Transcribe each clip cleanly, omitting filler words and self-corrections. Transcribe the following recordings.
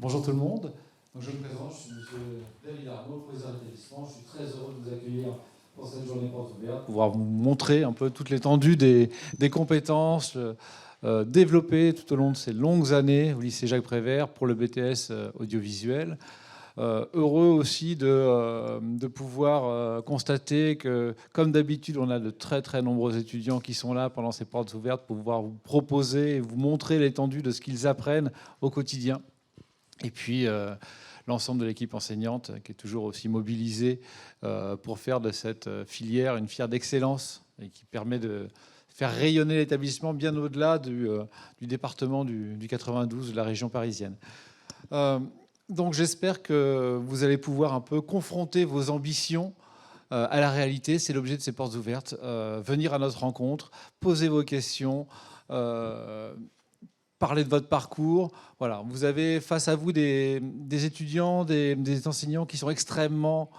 Bonjour tout le monde. Donc je me présente, je suis M. David Arnaud, président de l'établissement. Je suis très heureux de vous accueillir pour cette journée porte ouverte, pouvoir vous montrer un peu toute l'étendue des compétences développées tout au long de ces longues années au lycée Jacques Prévert pour le BTS audiovisuel. Heureux aussi de pouvoir constater que, comme d'habitude, on a de très très nombreux étudiants qui sont là pendant ces portes ouvertes pour pouvoir vous proposer et vous montrer l'étendue de ce qu'ils apprennent au quotidien. Et puis l'ensemble de l'équipe enseignante qui est toujours aussi mobilisée pour faire de cette filière une filière d'excellence et qui permet de faire rayonner l'établissement bien au-delà du département du 92, de la région parisienne. Donc j'espère que vous allez pouvoir un peu confronter vos ambitions à la réalité. C'est l'objet de ces portes ouvertes. Venir à notre rencontre, poser vos questions, parler de votre parcours. Voilà, vous avez face à vous des étudiants, des enseignants qui sont extrêmement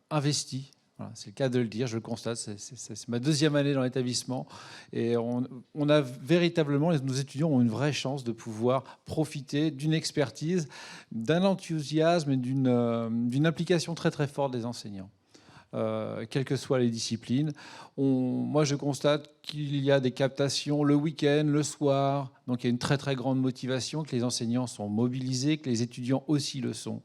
investis. Voilà, c'est le cas de le dire, je le constate. C'est ma deuxième année dans l'établissement. Et on a véritablement, nos étudiants ont une vraie chance de pouvoir profiter d'une expertise, d'un enthousiasme et d'une implication très très forte des enseignants. Quelles que soient les disciplines. Moi, je constate qu'il y a des captations le week-end, le soir. Donc, il y a une très, très grande motivation, que les enseignants sont mobilisés, que les étudiants aussi le sont.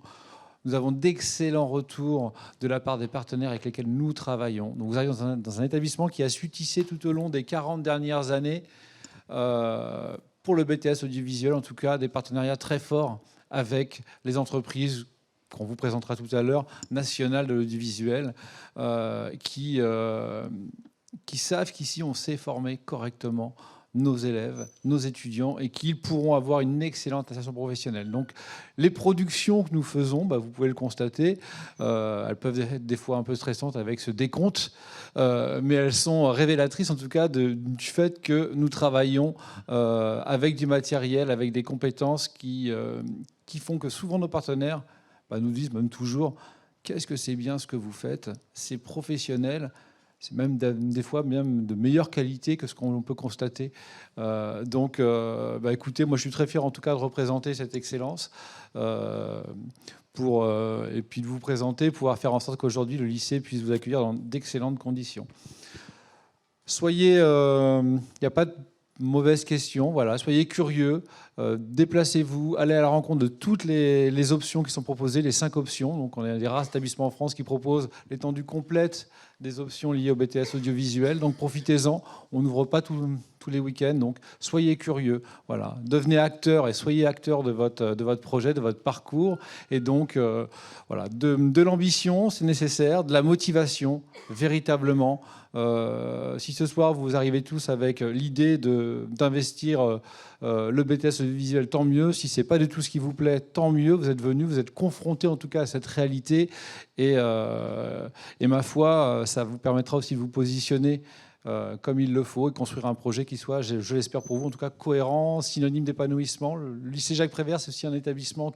Nous avons d'excellents retours de la part des partenaires avec lesquels nous travaillons. Donc, vous arrivez dans un établissement qui a su tisser tout au long des 40 dernières années, pour le BTS audiovisuel, en tout cas, des partenariats très forts avec les entreprises qu'on vous présentera tout à l'heure, nationales de l'audiovisuel, qui savent qu'ici, on sait former correctement nos élèves, nos étudiants, et qu'ils pourront avoir une excellente insertion professionnelle. Donc, les productions que nous faisons, vous pouvez le constater, elles peuvent être des fois un peu stressantes avec ce décompte, mais elles sont révélatrices, en tout cas, du fait que nous travaillons avec du matériel, avec des compétences qui font que souvent nos partenaires nous disent même toujours « Qu'est-ce que c'est bien ce que vous faites ? C'est professionnel, c'est même des fois même de meilleure qualité que ce qu'on peut constater. » Donc, écoutez, moi je suis très fier en tout cas de représenter cette excellence et puis de vous présenter, pouvoir faire en sorte qu'aujourd'hui le lycée puisse vous accueillir dans d'excellentes conditions. Soyez, il n'y a pas de mauvaise question, voilà. Soyez curieux, déplacez-vous, allez à la rencontre de toutes les options qui sont proposées, les 5 options. Donc on est des rares établissements en France qui proposent l'étendue complète des options liées au BTS audiovisuel. Donc profitez-en, on n'ouvre pas tous les week-ends, donc soyez curieux, voilà. Devenez acteur et soyez acteur de votre projet, de votre parcours. Et donc voilà, de l'ambition, c'est nécessaire, de la motivation, véritablement. Si ce soir vous arrivez tous avec l'idée d'investir le BTS audiovisuel, tant mieux. Si ce n'est pas du tout ce qui vous plaît, tant mieux. Vous êtes venus, vous êtes confrontés en tout cas à cette réalité. Et ma foi, ça vous permettra aussi de vous positionner comme il le faut et construire un projet qui soit, je l'espère pour vous, en tout cas cohérent, synonyme d'épanouissement. Le lycée Jacques Prévert, c'est aussi un établissement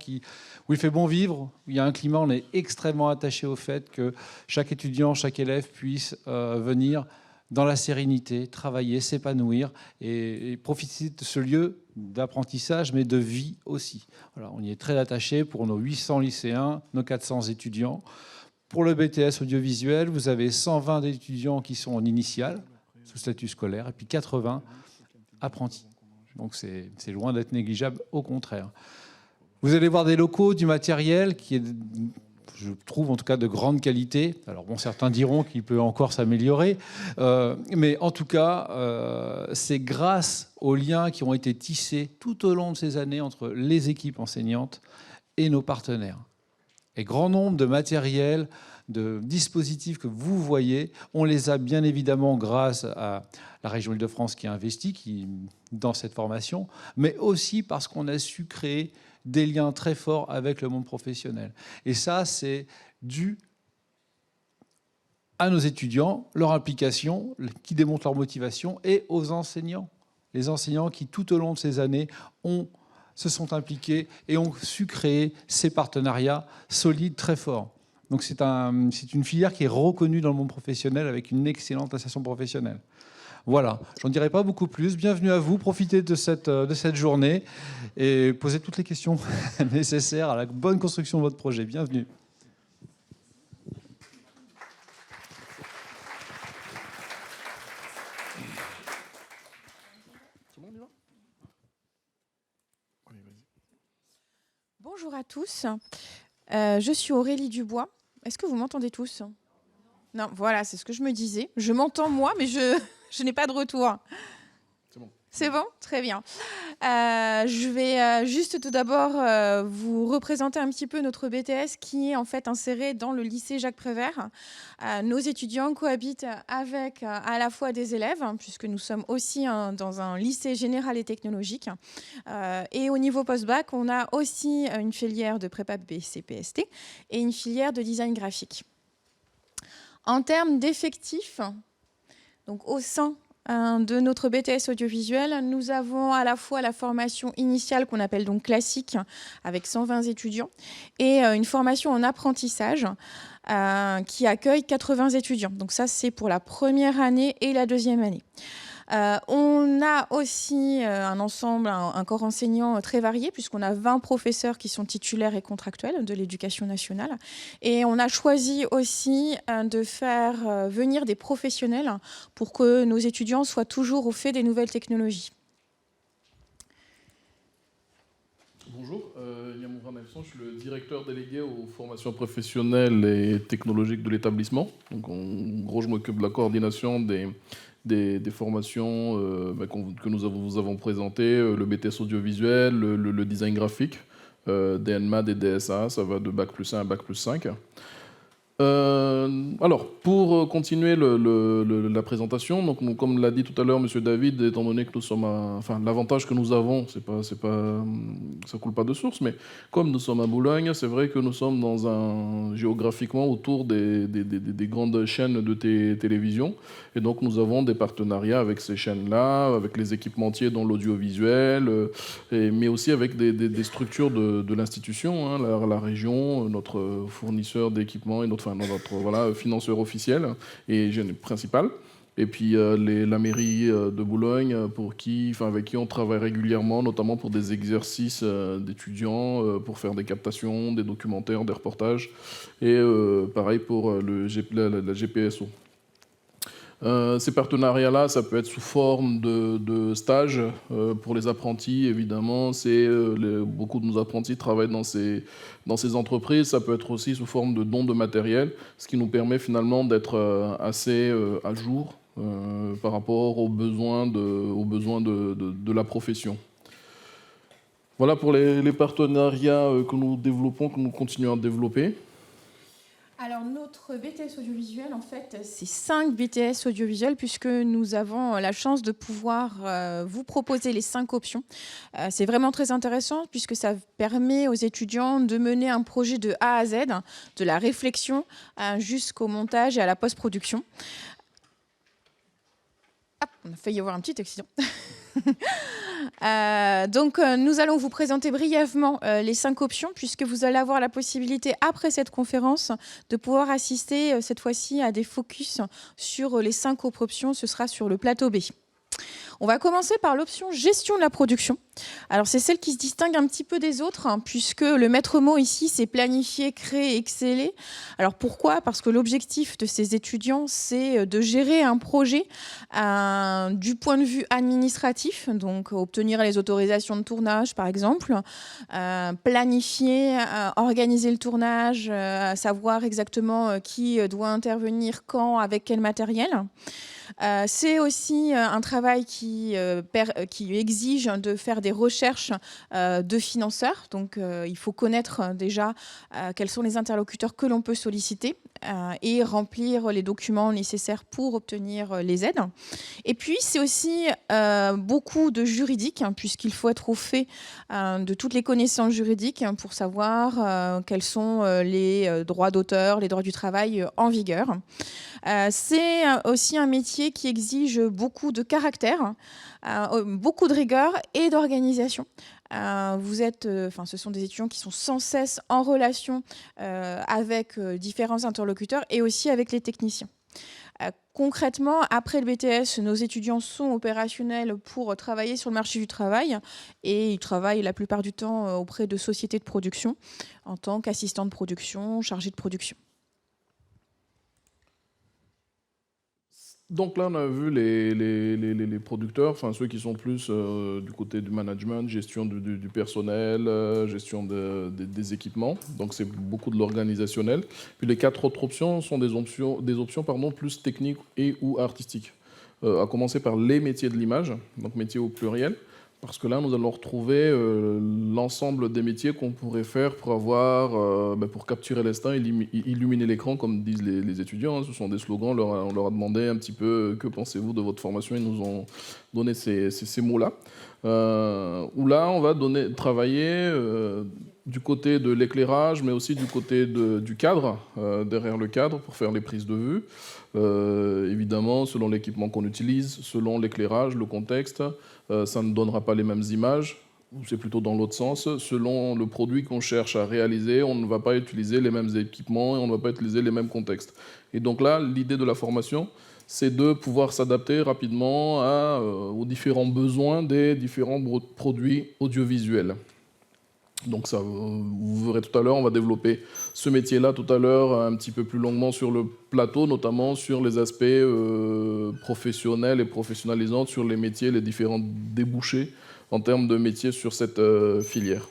où il fait bon vivre, où il y a un climat, on est extrêmement attaché au fait que chaque étudiant, chaque élève puisse venir dans la sérénité, travailler, s'épanouir et profiter de ce lieu d'apprentissage, mais de vie aussi. Voilà, on y est très attaché pour nos 800 lycéens, nos 400 étudiants. Pour le BTS audiovisuel, vous avez 120 étudiants qui sont en initiale, sous statut scolaire, et puis 80 apprentis. Donc c'est loin d'être négligeable, au contraire. Vous allez voir des locaux, du matériel qui est, je trouve en tout cas, de grande qualité. Alors bon, certains diront qu'il peut encore s'améliorer, mais en tout cas, c'est grâce aux liens qui ont été tissés tout au long de ces années entre les équipes enseignantes et nos partenaires. Et grand nombre de matériels, de dispositifs que vous voyez, on les a bien évidemment grâce à la région Île-de-France qui a investi dans cette formation, mais aussi parce qu'on a su créer des liens très forts avec le monde professionnel. Et ça, c'est dû à nos étudiants, leur implication, qui démontre leur motivation, et aux enseignants. Les enseignants qui, tout au long de ces années, se sont impliqués et ont su créer ces partenariats solides, très forts. Donc c'est une filière qui est reconnue dans le monde professionnel avec une excellente insertion professionnelle. Voilà, j'en dirai pas beaucoup plus. Bienvenue à vous, profitez de cette journée et posez toutes les questions nécessaires à la bonne construction de votre projet. Bienvenue. Bonjour à tous, je suis Aurélie Dubois. Est-ce que vous m'entendez tous? Non, voilà, c'est ce que je me disais. Je m'entends moi, mais je n'ai pas de retour. C'est bon. C'est bon? Très bien. Je vais juste tout d'abord vous représenter un petit peu notre BTS qui est en fait inséré dans le lycée Jacques Prévert. Nos étudiants cohabitent avec à la fois des élèves, puisque nous sommes aussi dans un lycée général et technologique. Et au niveau post-bac, on a aussi une filière de prépa BCPST et une filière de design graphique. En termes d'effectifs, donc au sein de notre BTS audiovisuel, nous avons à la fois la formation initiale qu'on appelle donc classique avec 120 étudiants et une formation en apprentissage qui accueille 80 étudiants. Donc ça, c'est pour la première année et la deuxième année. On a aussi un ensemble, un corps enseignant très varié, puisqu'on a 20 professeurs qui sont titulaires et contractuels de l'éducation nationale. Et on a choisi aussi de faire venir des professionnels pour que nos étudiants soient toujours au fait des nouvelles technologies. Bonjour, Yamoura Nelson, je suis le directeur délégué aux formations professionnelles et technologiques de l'établissement. Donc en gros, je m'occupe de la coordination des formations que nous avons présentées, le BTS audiovisuel, le design graphique, DNMAD et DSA, ça va de Bac+1 à Bac+5. Alors, pour continuer la présentation, donc comme l'a dit tout à l'heure M. David, étant donné que nous sommes l'avantage que nous avons, ça coule pas de source, mais comme nous sommes à Boulogne, c'est vrai que nous sommes géographiquement autour des grandes chaînes de télévision, et donc nous avons des partenariats avec ces chaînes-là, avec les équipementiers dans l'audiovisuel, mais aussi avec des structures de l'institution, hein, la région, notre fournisseur d'équipements et notre financeur officiel et principal. Et puis la mairie de Boulogne, avec qui on travaille régulièrement, notamment pour des exercices d'étudiants, pour faire des captations, des documentaires, des reportages. Et pareil pour la GPSO. Ces partenariats-là, ça peut être sous forme de stages pour les apprentis, évidemment. Beaucoup de nos apprentis travaillent dans ces entreprises. Ça peut être aussi sous forme de dons de matériel, ce qui nous permet finalement d'être assez à jour par rapport aux besoins de la profession. Voilà pour les partenariats que nous développons, que nous continuons à développer. Alors, notre BTS audiovisuel, en fait, c'est 5 BTS audiovisuels puisque nous avons la chance de pouvoir vous proposer les 5 options. C'est vraiment très intéressant puisque ça permet aux étudiants de mener un projet de A à Z, de la réflexion jusqu'au montage et à la post-production. On a failli avoir un petit accident. Nous allons vous présenter brièvement les 5 options puisque vous allez avoir la possibilité après cette conférence de pouvoir assister cette fois-ci à des focus sur les 5 autres options. Ce sera sur le plateau B. On va commencer par l'option gestion de la production. Alors c'est celle qui se distingue un petit peu des autres puisque le maître mot ici c'est planifier, créer, exceller. Alors pourquoi? Parce que l'objectif de ces étudiants c'est de gérer un projet du point de vue administratif, donc obtenir les autorisations de tournage par exemple, planifier, organiser le tournage, savoir exactement qui doit intervenir quand, avec quel matériel. C'est aussi un travail qui exige de faire des recherches de financeurs. Donc, il faut connaître déjà quels sont les interlocuteurs que l'on peut solliciter et remplir les documents nécessaires pour obtenir les aides. Et puis, c'est aussi beaucoup de juridique, puisqu'il faut être au fait de toutes les connaissances juridiques pour savoir quels sont les droits d'auteur, les droits du travail en vigueur. C'est aussi un métier qui exige beaucoup de caractère, beaucoup de rigueur et d'organisation. Ce sont des étudiants qui sont sans cesse en relation avec différents interlocuteurs et aussi avec les techniciens. Concrètement, après le BTS, nos étudiants sont opérationnels pour travailler sur le marché du travail et ils travaillent la plupart du temps auprès de sociétés de production en tant qu'assistant de production, chargé de production. Donc là, on a vu les producteurs, enfin ceux qui sont plus du côté du management, gestion du personnel, gestion des équipements. Donc c'est beaucoup de l'organisationnel. Puis les 4 autres options sont des options pardon, plus techniques et ou artistiques. À commencer par les métiers de l'image, donc métiers au pluriel. Parce que là, nous allons retrouver l'ensemble des métiers qu'on pourrait faire pour avoir, pour capturer l'instant, illuminer l'écran, comme disent les étudiants. Hein. Ce sont des slogans. On leur a demandé un petit peu que pensez-vous de votre formation. Ils nous ont donné ces mots-là. Où là, on va travailler du côté de l'éclairage, mais aussi du côté du cadre, derrière le cadre, pour faire les prises de vue. Évidemment, selon l'équipement qu'on utilise, selon l'éclairage, le contexte, ça ne donnera pas les mêmes images, c'est plutôt dans l'autre sens. Selon le produit qu'on cherche à réaliser, on ne va pas utiliser les mêmes équipements et on ne va pas utiliser les mêmes contextes. Et donc là, l'idée de la formation, c'est de pouvoir s'adapter rapidement aux différents besoins des différents produits audiovisuels. Donc ça, vous verrez tout à l'heure, on va développer ce métier-là tout à l'heure un petit peu plus longuement sur le plateau, notamment sur les aspects professionnels et professionnalisants, sur les métiers, les différents débouchés en termes de métiers sur cette filière.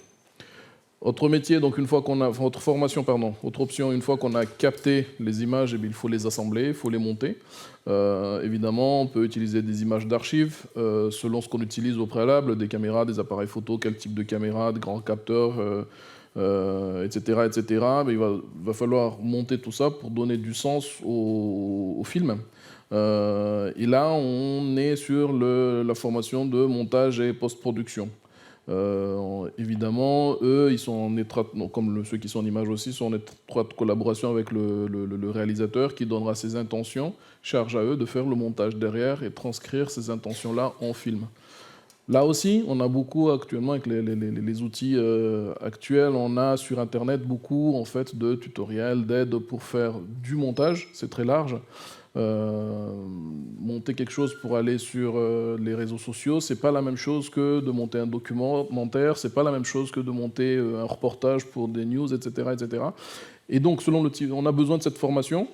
Autre métier, donc autre formation, pardon, autre option, une fois qu'on a capté les images, eh bien, il faut les assembler, il faut les monter. Évidemment, on peut utiliser des images d'archives selon ce qu'on utilise au préalable, des caméras, des appareils photo, quel type de caméra, de grands capteurs, etc., etc. Mais il va falloir monter tout ça pour donner du sens au film. Et là, on est sur la formation de montage et post-production. Évidemment, eux, ils sont en étroite, comme ceux qui sont en image aussi, sont en étroite collaboration avec le réalisateur qui donnera ses intentions, charge à eux de faire le montage derrière et transcrire ces intentions-là en film. Là aussi, on a beaucoup actuellement, avec les outils actuels, on a sur Internet beaucoup en fait, de tutoriels, d'aides pour faire du montage, c'est très large. Monter quelque chose pour aller sur les réseaux sociaux, c'est pas la même chose que de monter un documentaire, c'est pas la même chose que de monter un reportage pour des news, etc., etc. Et donc, selon le type, on a besoin de cette formation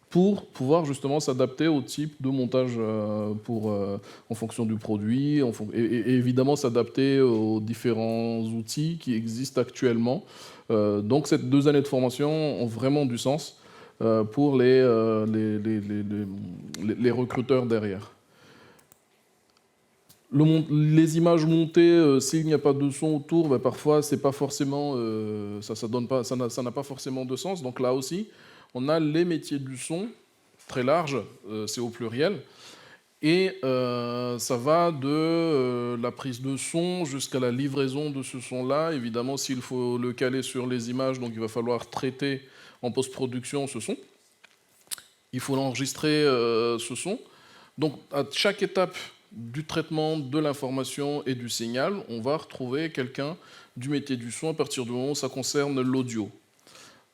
pour pouvoir justement s'adapter au type de montage en fonction du produit, et évidemment s'adapter aux différents outils qui existent actuellement. Donc, ces 2 années de formation ont vraiment du sens pour les recruteurs derrière. Les images montées, s'il n'y a pas de son autour, ben parfois c'est pas forcément, ça n'a pas forcément de sens. Donc là aussi, on a les métiers du son, très large, c'est au pluriel, et ça va de la prise de son jusqu'à la livraison de ce son-là. Évidemment, s'il faut le caler sur les images, donc il va falloir traiter en post-production ce son. Il faut l'enregistrer ce son. Donc à chaque étape du traitement de l'information et du signal, on va retrouver quelqu'un du métier du son à partir du moment où ça concerne l'audio.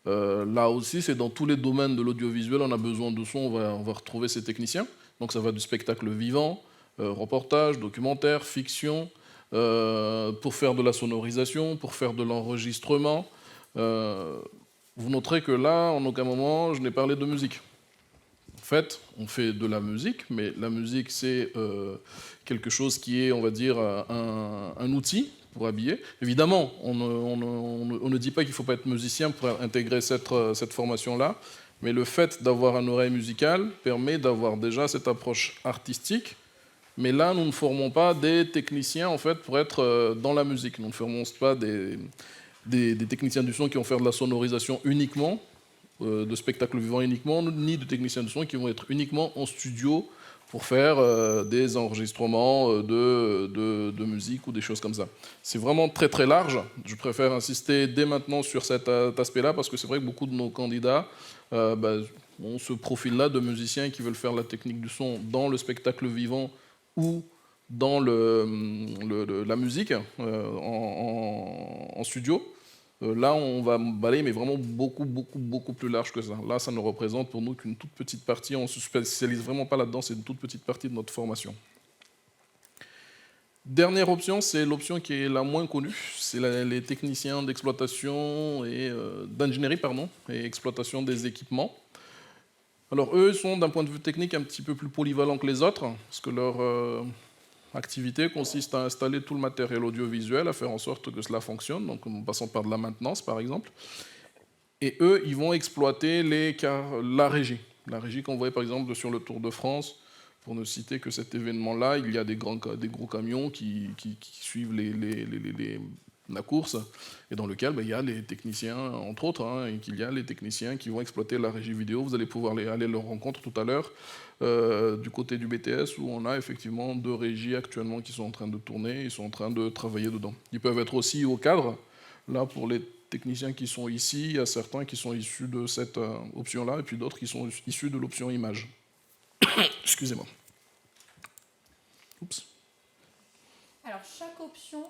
Là aussi, c'est dans tous les domaines de l'audiovisuel, on a besoin de son, on va retrouver ces techniciens. Donc ça va du spectacle vivant, reportage, documentaire, fiction, pour faire de la sonorisation, pour faire de l'enregistrement. Vous noterez que là, en aucun moment, je n'ai parlé de musique. En fait, on fait de la musique, mais la musique, c'est quelque chose qui est, on va dire, un outil pour habiller. Évidemment, on ne dit pas qu'il ne faut pas être musicien pour intégrer cette formation-là, mais le fait d'avoir une oreille musicale permet d'avoir déjà cette approche artistique. Mais là, nous ne formons pas des techniciens, en fait, pour être dans la musique. Nous ne formons pas des techniciens du son qui vont faire de la sonorisation uniquement, de spectacle vivant uniquement, ni de techniciens de son qui vont être uniquement en studio pour faire des enregistrements de musique ou des choses comme ça. C'est vraiment très très large. Je préfère insister dès maintenant sur cet aspect-là parce que c'est vrai que beaucoup de nos candidats ont ce profil-là de musiciens qui veulent faire la technique du son dans le spectacle vivant ou dans la musique en studio. Là, on va balayer, mais vraiment beaucoup plus large que ça. Là, ça ne représente pour nous qu'une toute petite partie. On ne se spécialise vraiment pas là-dedans, c'est une toute petite partie de notre formation. Dernière option, c'est l'option qui est la moins connue. C'est les techniciens d'exploitation et d'ingénierie, et exploitation des équipements. Alors, eux sont, d'un point de vue technique, un petit peu plus polyvalents que les autres, parce que leur activité consiste à installer tout le matériel audiovisuel, à faire en sorte que cela fonctionne, donc en passant par de la maintenance par exemple. Et eux, ils vont exploiter la régie. La régie qu'on voyait par exemple sur le Tour de France, pour ne citer que cet événement-là, il y a des gros camions qui suivent la course, et dans lequel il y a les techniciens, entre autres, et qu'il y a les techniciens qui vont exploiter la régie vidéo. Vous allez pouvoir aller à leur rencontre tout à l'heure, du côté du BTS, où on a effectivement 2 régies actuellement qui sont en train de tourner, ils sont en train de travailler dedans. Ils peuvent être aussi au cadre. Là, pour les techniciens qui sont ici, il y a certains qui sont issus de cette option-là, et puis d'autres qui sont issus de l'option image. Excusez-moi. Oups. Alors, chaque option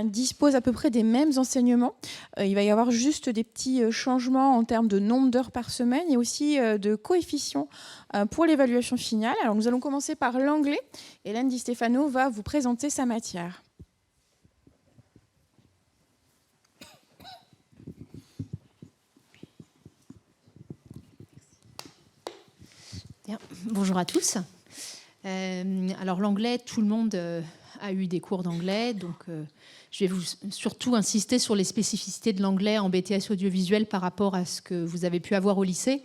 dispose à peu près des mêmes enseignements. Il va y avoir juste des petits changements en termes de nombre d'heures par semaine et aussi de coefficients pour l'évaluation finale. Alors, nous allons commencer par l'anglais. Hélène Di Stefano va vous présenter sa matière. Bien. Bonjour à tous. Alors l'anglais, tout le monde a eu des cours d'anglais, donc je vais surtout insister sur les spécificités de l'anglais en BTS audiovisuel par rapport à ce que vous avez pu avoir au lycée.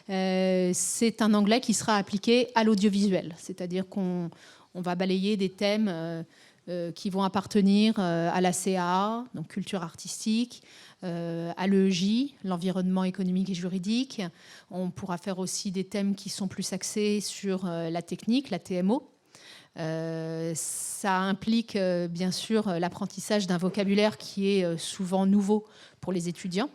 C'est un anglais qui sera appliqué à l'audiovisuel, c'est-à-dire qu'on va balayer des thèmes qui vont appartenir à la CA, donc culture artistique, à l'EJ, l'environnement économique et juridique. On pourra faire aussi des thèmes qui sont plus axés sur la technique, la TMO. Ça implique bien sûr l'apprentissage d'un vocabulaire qui est souvent nouveau pour les étudiants.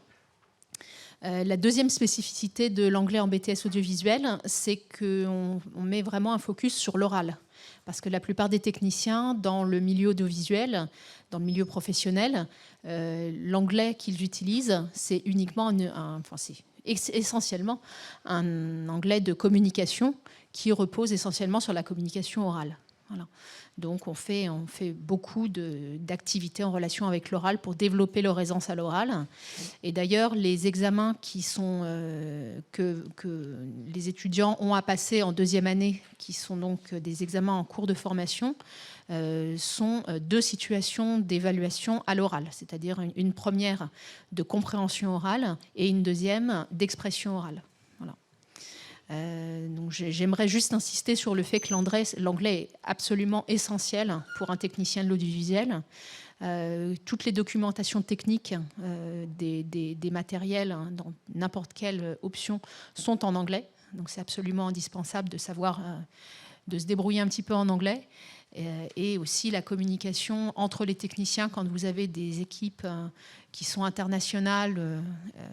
La deuxième spécificité de l'anglais en BTS audiovisuel, c'est qu'on met vraiment un focus sur l'oral. Parce que la plupart des techniciens dans le milieu audiovisuel, dans le milieu professionnel, l'anglais qu'ils utilisent, c'est uniquement c'est essentiellement un anglais de communication qui repose essentiellement sur la communication orale. Voilà. Donc on fait beaucoup d'activités en relation avec l'oral pour développer leur aisance à l'oral. Et d'ailleurs, les examens que les étudiants ont à passer en 2e année, qui sont donc des examens en cours de formation, sont 2 situations d'évaluation à l'oral, c'est-à-dire une première de compréhension orale et une deuxième d'expression orale. Voilà. Donc j'aimerais juste insister sur le fait que l'anglais est absolument essentiel pour un technicien de l'audiovisuel. Toutes les documentations techniques des matériels dans n'importe quelle option sont en anglais. Donc c'est absolument indispensable de savoir de se débrouiller un petit peu en anglais. Et aussi la communication entre les techniciens quand vous avez des équipes qui sont internationales,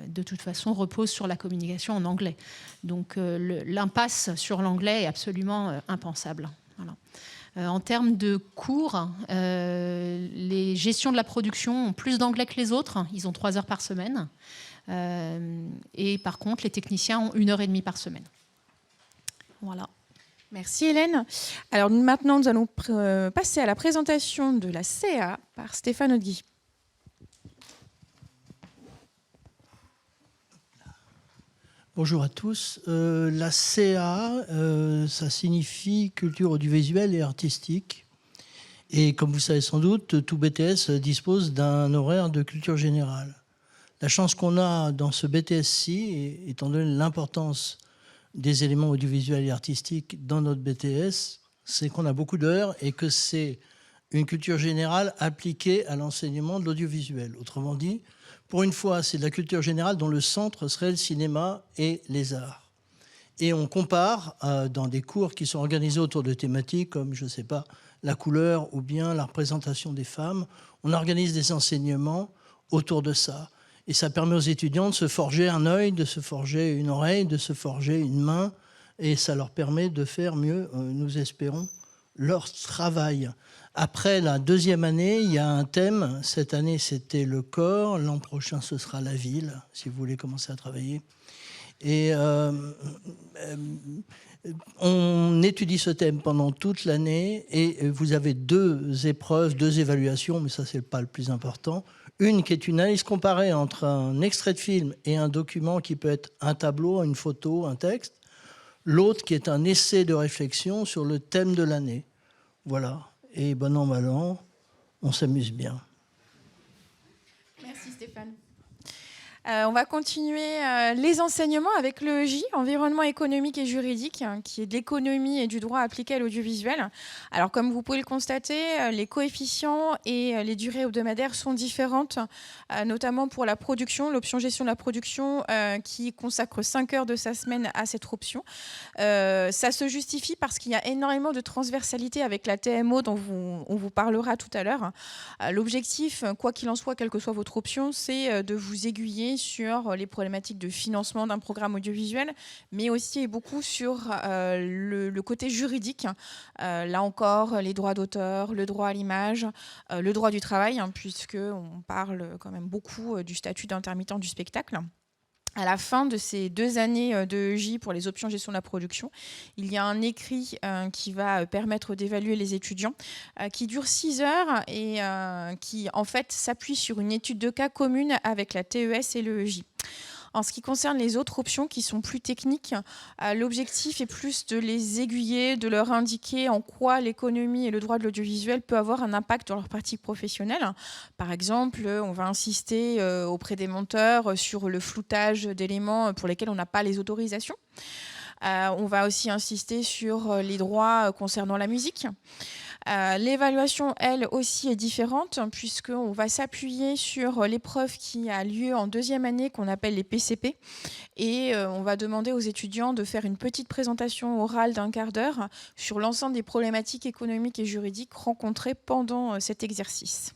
de toute façon, repose sur la communication en anglais. Donc l'impasse sur l'anglais est absolument impensable. Voilà. En termes de cours, les gestions de la production ont plus d'anglais que les autres. Ils ont 3 heures par semaine. Et par contre, les techniciens ont 1h30 par semaine. Voilà. Merci Hélène. Alors maintenant, nous allons passer à la présentation de la CA par Stéphane Haudegui. Bonjour à tous. La CA, ça signifie culture audiovisuelle et artistique. Et comme vous savez sans doute, tout BTS dispose d'un horaire de culture générale. La chance qu'on a dans ce BTS-ci, étant donné l'importance des éléments audiovisuels et artistiques dans notre BTS, c'est qu'on a beaucoup d'heures et que c'est une culture générale appliquée à l'enseignement de l'audiovisuel. Autrement dit, pour une fois, c'est de la culture générale dont le centre serait le cinéma et les arts. Et on compare dans des cours qui sont organisés autour de thématiques comme, je ne sais pas, la couleur ou bien la représentation des femmes. On organise des enseignements autour de ça. Et ça permet aux étudiants de se forger un œil, de se forger une oreille, de se forger une main. Et ça leur permet de faire mieux, nous espérons, leur travail. Après la deuxième année, il y a un thème. Cette année, c'était le corps. L'an prochain, ce sera la ville, si vous voulez commencer à travailler. Et on étudie ce thème pendant toute l'année et vous avez 2 épreuves, 2 évaluations, mais ça, c'est pas le plus important. Une qui est une analyse comparée entre un extrait de film et un document qui peut être un tableau, une photo, un texte. L'autre qui est un essai de réflexion sur le thème de l'année. Voilà. Et bon an, mal an, on s'amuse bien. Merci Stéphane. On va continuer les enseignements avec l'EEJ, environnement économique et juridique, qui est de l'économie et du droit appliqué à l'audiovisuel. Alors, comme vous pouvez le constater, les coefficients et les durées hebdomadaires sont différentes, notamment pour la production, l'option gestion de la production, qui consacre 5 heures de sa semaine à cette option. Ça se justifie parce qu'il y a énormément de transversalité avec la TMO dont on vous parlera tout à l'heure. L'objectif, quoi qu'il en soit, quelle que soit votre option, c'est de vous aiguiller sur les problématiques de financement d'un programme audiovisuel, mais aussi et beaucoup sur le côté juridique. Là encore, les droits d'auteur, le droit à l'image, le droit du travail, puisqu'on parle quand même beaucoup du statut d'intermittent du spectacle. À la fin de ces 2 années de EJ pour les options gestion de la production, il y a un écrit qui va permettre d'évaluer les étudiants, qui dure 6 heures et qui en fait s'appuie sur une étude de cas commune avec la TES et l'EJ. En ce qui concerne les autres options qui sont plus techniques, l'objectif est plus de les aiguiller, de leur indiquer en quoi l'économie et le droit de l'audiovisuel peut avoir un impact dans leur pratique professionnelle. Par exemple, on va insister auprès des monteurs sur le floutage d'éléments pour lesquels on n'a pas les autorisations. On va aussi insister sur les droits concernant la musique. L'évaluation, elle aussi, est différente puisqu'on va s'appuyer sur l'épreuve qui a lieu en 2e année qu'on appelle les PCP et on va demander aux étudiants de faire une petite présentation orale d'1 quart d'heure sur l'ensemble des problématiques économiques et juridiques rencontrées pendant cet exercice.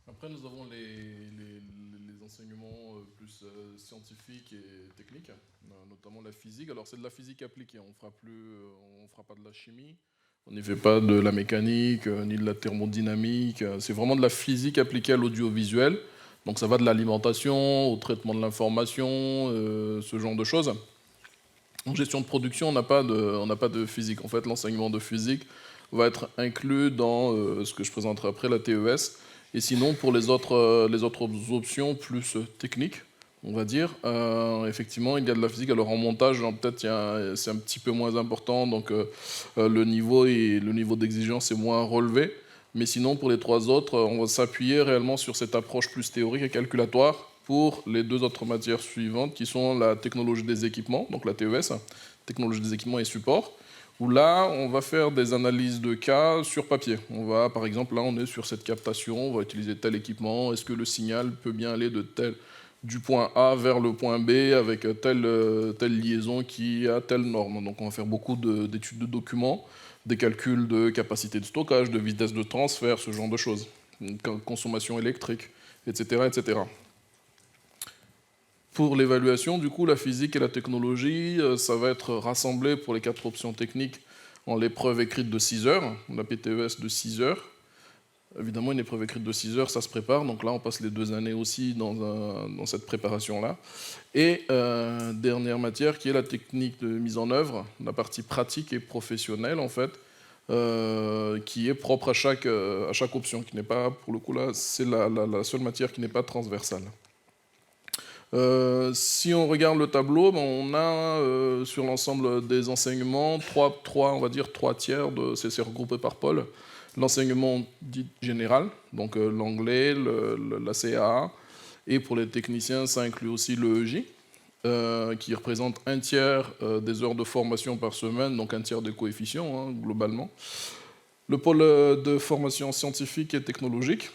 Après, nous avons les enseignements plus scientifiques et techniques, notamment la physique. Alors, c'est de la physique appliquée, on fera pas de la chimie. On n'y fait pas de la mécanique, ni de la thermodynamique. C'est vraiment de la physique appliquée à l'audiovisuel. Donc ça va de l'alimentation au traitement de l'information, ce genre de choses. En gestion de production, on n'a pas de physique. En fait, l'enseignement de physique va être inclus dans ce que je présenterai après, la TES. Et sinon, pour les autres options plus techniques, on va dire, effectivement, il y a de la physique. Alors en montage, peut-être c'est un petit peu moins important, donc le niveau d'exigence est moins relevé. Mais sinon, pour les 3 autres, on va s'appuyer réellement sur cette approche plus théorique et calculatoire pour les 2 autres matières suivantes, qui sont la technologie des équipements, donc la TES, technologie des équipements et support, où là, on va faire des analyses de cas sur papier. On va, par exemple, là, on est sur cette captation, on va utiliser tel équipement, est-ce que le signal peut bien aller du point A vers le point B avec telle liaison qui a telle norme. Donc on va faire beaucoup d'études de documents, des calculs de capacité de stockage, de vitesse de transfert, ce genre de choses, consommation électrique, etc., etc. Pour l'évaluation, du coup, la physique et la technologie, ça va être rassemblé pour les 4 options techniques en l'épreuve écrite de 6 heures, la PTES de 6 heures. Évidemment, une épreuve écrite de 6 heures, ça se prépare. Donc là, on passe les 2 années aussi dans cette préparation-là. Et dernière matière, qui est la technique de mise en œuvre, la partie pratique et professionnelle, en fait, qui est propre à chaque option, qui n'est pas, pour le coup, là, c'est la seule matière qui n'est pas transversale. Si on regarde le tableau, on a sur l'ensemble des enseignements, on va dire 3 tiers, c'est regroupé par pôle. L'enseignement dit général, donc l'anglais, la CAA, et pour les techniciens, ça inclut aussi l'EEJ, qui représente 1 tiers des heures de formation par semaine, donc 1 tiers des coefficients, globalement. Le pôle de formation scientifique et technologique,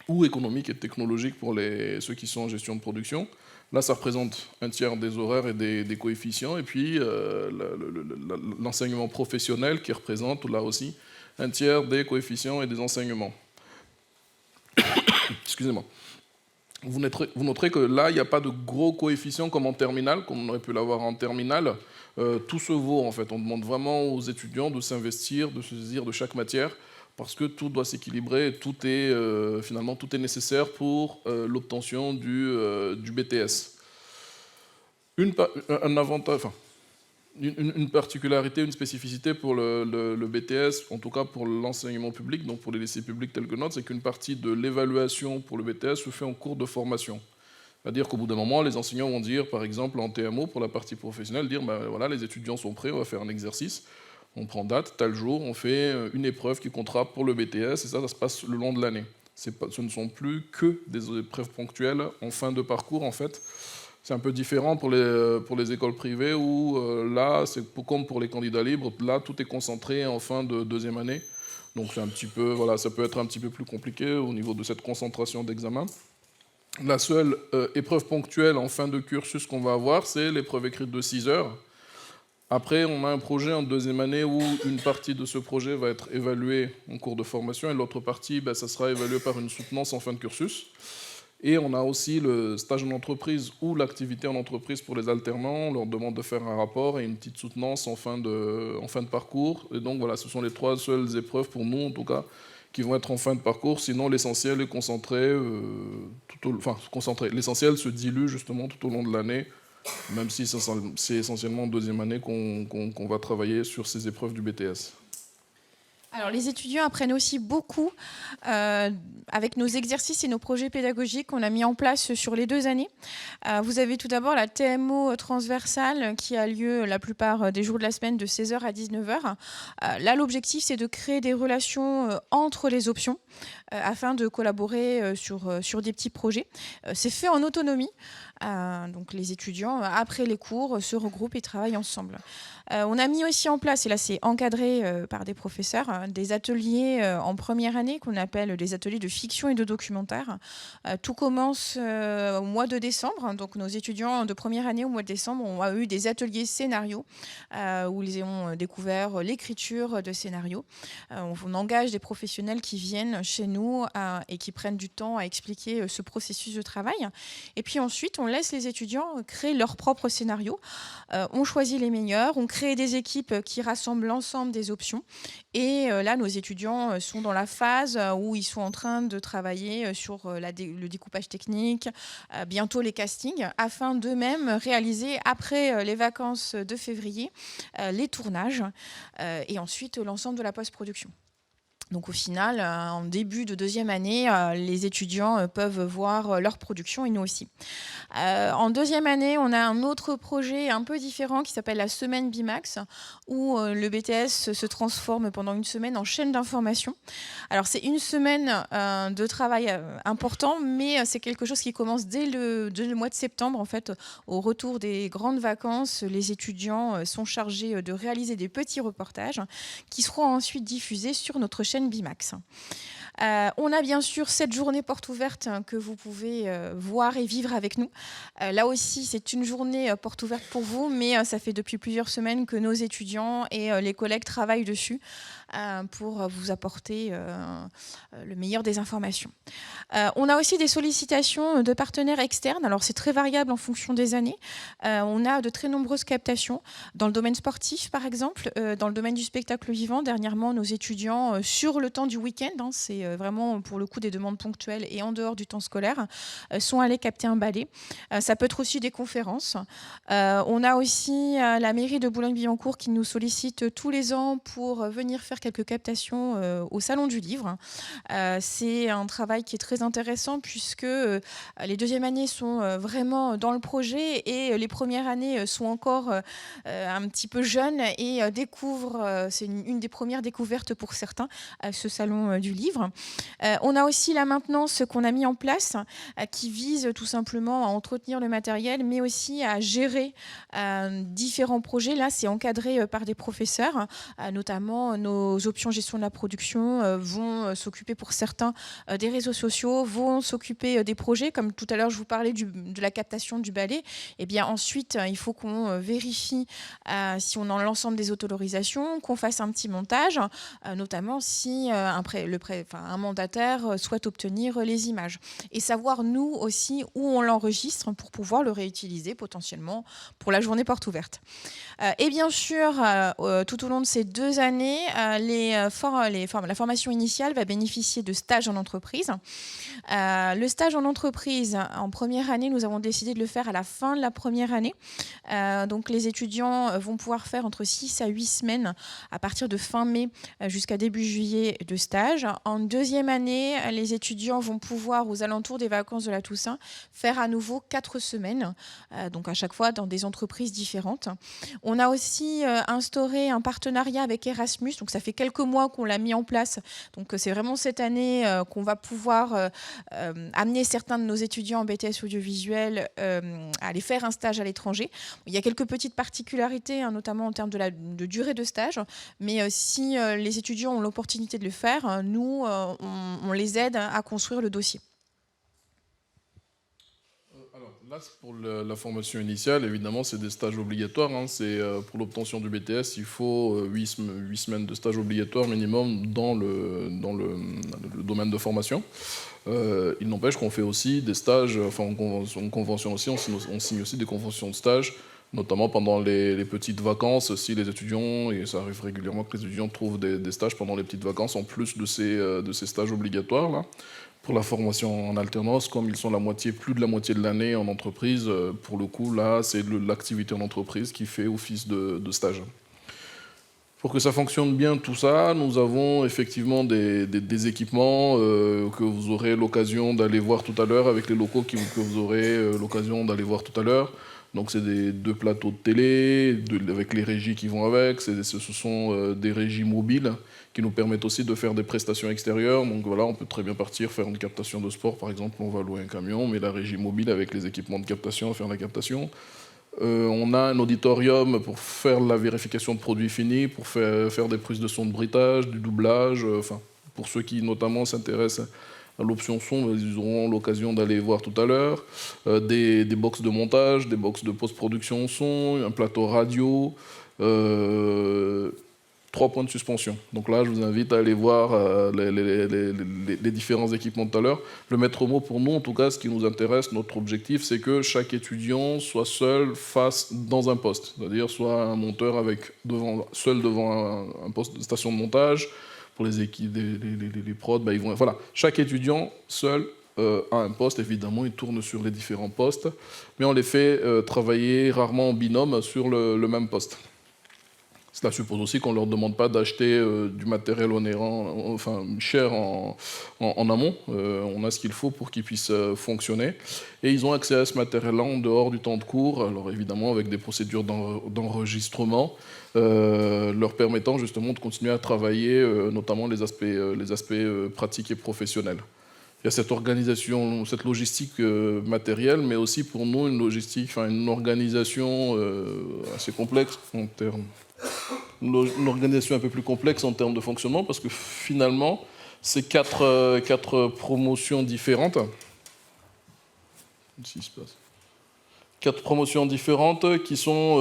ou économique et technologique pour ceux qui sont en gestion de production. Là, ça représente 1 tiers des horaires et des coefficients, et puis l'enseignement professionnel qui représente, là aussi, 1 tiers des coefficients et des enseignements. Excusez-moi. Vous noterez que là, il n'y a pas de gros coefficients comme en terminale, comme on aurait pu l'avoir en terminale. tout se vaut en fait. On demande vraiment aux étudiants de s'investir, de se saisir de chaque matière, parce que tout doit s'équilibrer, et finalement tout est nécessaire pour l'obtention du BTS. Un avantage, enfin, une particularité, une spécificité pour le BTS, en tout cas pour l'enseignement public, donc pour les lycées publics tels que notre, c'est qu'une partie de l'évaluation pour le BTS se fait en cours de formation. C'est-à-dire qu'au bout d'un moment, les enseignants vont dire, par exemple en TMO, pour la partie professionnelle, dire ben, voilà, les étudiants sont prêts, on va faire un exercice, on prend date, tel jour, on fait une épreuve qui comptera pour le BTS, et ça se passe le long de l'année. Ce ne sont plus que des épreuves ponctuelles en fin de parcours, en fait. C'est un peu différent pour les écoles privées où là, c'est comme pour les candidats libres, là, tout est concentré en fin de deuxième année. Donc c'est un petit peu, voilà, ça peut être un petit peu plus compliqué au niveau de cette concentration d'examen. La seule épreuve ponctuelle en fin de cursus qu'on va avoir, c'est l'épreuve écrite de 6 heures. Après, on a un projet en deuxième année où une partie de ce projet va être évaluée en cours de formation et l'autre partie, ça sera évalué par une soutenance en fin de cursus. Et on a aussi le stage en entreprise ou l'activité en entreprise pour les alternants. On leur demande de faire un rapport et une petite soutenance en fin de parcours. Et donc voilà, ce sont les 3 seules épreuves pour nous, en tout cas, qui vont être en fin de parcours. Sinon, l'essentiel est concentré. L'essentiel se dilue justement tout au long de l'année, même si c'est essentiellement en deuxième année qu'on va travailler sur ces épreuves du BTS. Alors, les étudiants apprennent aussi beaucoup avec nos exercices et nos projets pédagogiques qu'on a mis en place sur les 2 années. Vous avez tout d'abord la TMO transversale qui a lieu la plupart des jours de la semaine de 16h à 19h. Là, l'objectif, c'est de créer des relations entre les options afin de collaborer sur des petits projets. C'est fait en autonomie. Donc les étudiants, après les cours, se regroupent et travaillent ensemble. On a mis aussi en place, et là c'est encadré par des professeurs, des ateliers en première année qu'on appelle des ateliers de fiction et de documentaire. Tout commence au mois de décembre. Donc nos étudiants de première année au mois de décembre ont eu des ateliers scénarios où ils ont découvert l'écriture de scénarios. On engage des professionnels qui viennent chez nous et qui prennent du temps à expliquer ce processus de travail. Et puis ensuite, on laisse les étudiants créer leurs propres scénarios. On choisit les meilleurs, on crée des équipes qui rassemblent l'ensemble des options. Et là, nos étudiants sont dans la phase où ils sont en train de travailler sur le découpage technique, bientôt les castings, afin d'eux-mêmes réaliser, après les vacances de février, les tournages et ensuite l'ensemble de la post-production. Donc au final, en début de deuxième année, les étudiants peuvent voir leur production et nous aussi. En deuxième année, on a un autre projet un peu différent qui s'appelle la semaine BIMAX, où le BTS se transforme pendant une semaine en chaîne d'information. Alors c'est une semaine de travail important, mais c'est quelque chose qui commence dès le mois de septembre. En fait, au retour des grandes vacances, les étudiants sont chargés de réaliser des petits reportages qui seront ensuite diffusés sur notre chaîne BIMAX. On a bien sûr cette journée porte ouverte que vous pouvez voir et vivre avec nous. Là aussi, c'est une journée porte ouverte pour vous, mais ça fait depuis plusieurs semaines que nos étudiants et les collègues travaillent dessus pour vous apporter le meilleur des informations. On a aussi des sollicitations de partenaires externes. Alors, c'est très variable en fonction des années. On a de très nombreuses captations dans le domaine sportif, par exemple, dans le domaine du spectacle vivant. Dernièrement, nos étudiants, sur le temps du week-end, c'est vraiment pour le coup des demandes ponctuelles et en dehors du temps scolaire, sont allés capter un ballet. Ça peut être aussi des conférences. On a aussi la mairie de Boulogne-Billancourt qui nous sollicite tous les ans pour venir faire quelques captations au Salon du Livre. C'est un travail qui est très intéressant puisque les deuxièmes années sont vraiment dans le projet et les premières années sont encore un petit peu jeunes et découvrent, c'est une des premières découvertes pour certains, ce Salon du Livre. On a aussi la maintenance qu'on a mis en place qui vise tout simplement à entretenir le matériel mais aussi à gérer différents projets. Là, c'est encadré par des professeurs, notamment nos options gestion de la production vont s'occuper pour certains des réseaux sociaux, vont s'occuper des projets. Comme tout à l'heure, je vous parlais de la captation du ballet. Et bien ensuite, il faut qu'on vérifie si on a l'ensemble des autorisations, qu'on fasse un petit montage, notamment si un mandataire souhaite obtenir les images. Et savoir, nous aussi, où on l'enregistre pour pouvoir le réutiliser potentiellement pour la journée porte ouverte. Et bien sûr, tout au long de ces 2 années, la formation initiale va bénéficier de stages en entreprise. Le stage en entreprise, en première année, nous avons décidé de le faire à la fin de la première année. Donc les étudiants vont pouvoir faire entre 6 à 8 semaines à partir de fin mai jusqu'à début juillet de stage. En deuxième année, les étudiants vont pouvoir, aux alentours des vacances de la Toussaint, faire à nouveau 4 semaines, donc à chaque fois dans des entreprises différentes. On a aussi instauré un partenariat avec Erasmus, donc ça fait quelques mois qu'on l'a mis en place. Donc c'est vraiment cette année qu'on va pouvoir amener certains de nos étudiants en BTS audiovisuel à aller faire un stage à l'étranger. Il y a quelques petites particularités, notamment en termes de durée de stage, mais si les étudiants ont l'opportunité de le faire, nous, on les aide à construire le dossier. Alors là, pour la formation initiale, évidemment, c'est des stages obligatoires. C'est, pour l'obtention du BTS, il faut 8 semaines de stage obligatoire minimum dans le domaine de formation. Il n'empêche qu'on fait aussi des stages, enfin en convention aussi, on signe aussi des conventions de stage, notamment pendant les petites vacances, si les étudiants, et ça arrive régulièrement que les étudiants trouvent des stages pendant les petites vacances, en plus de ces stages obligatoires là. Pour la formation en alternance, comme ils sont plus de la moitié de l'année en entreprise, pour le coup, là, c'est l'activité en entreprise qui fait office de stage. Pour que ça fonctionne bien tout ça, nous avons effectivement des équipements que vous aurez l'occasion d'aller voir tout à l'heure, avec les locaux que vous aurez l'occasion d'aller voir tout à l'heure. Donc c'est 2 plateaux de télé, avec les régies qui vont avec, ce sont des régies mobiles qui nous permettent aussi de faire des prestations extérieures. Donc voilà, on peut très bien partir faire une captation de sport, par exemple, on va louer un camion, mais la régie mobile avec les équipements de captation, faire la captation. On a un auditorium pour faire la vérification de produits finis, pour faire des prises de son de bruitage, du doublage. Enfin, pour ceux qui notamment s'intéressent à l'option son, ils auront l'occasion d'aller voir tout à l'heure. Des box de montage, des box de post-production son, un plateau radio, 3 points de suspension. Donc là, je vous invite à aller voir les différents équipements tout à l'heure. Le maître mot pour nous, en tout cas, ce qui nous intéresse, notre objectif, c'est que chaque étudiant soit seul face dans un poste. C'est-à-dire soit un monteur seul devant un poste de station de montage. Pour les équipes, les prods, voilà. Chaque étudiant seul a un poste, évidemment, il tourne sur les différents postes, mais on les fait travailler rarement en binôme sur le même poste. Cela suppose aussi qu'on ne leur demande pas d'acheter du matériel onérant, enfin cher en amont. On a ce qu'il faut pour qu'ils puissent fonctionner. Et ils ont accès à ce matériel-là en dehors du temps de cours, alors évidemment avec des procédures d'enregistrement, leur permettant justement de continuer à travailler, notamment les aspects pratiques et professionnels. Il y a cette organisation, cette logistique matérielle, mais aussi pour nous une organisation assez complexe en termes. Une organisation un peu plus complexe en termes de fonctionnement, parce que finalement, c'est 4 promotions différentes. Qu'est-ce qui se passe ? 4 promotions différentes qui sont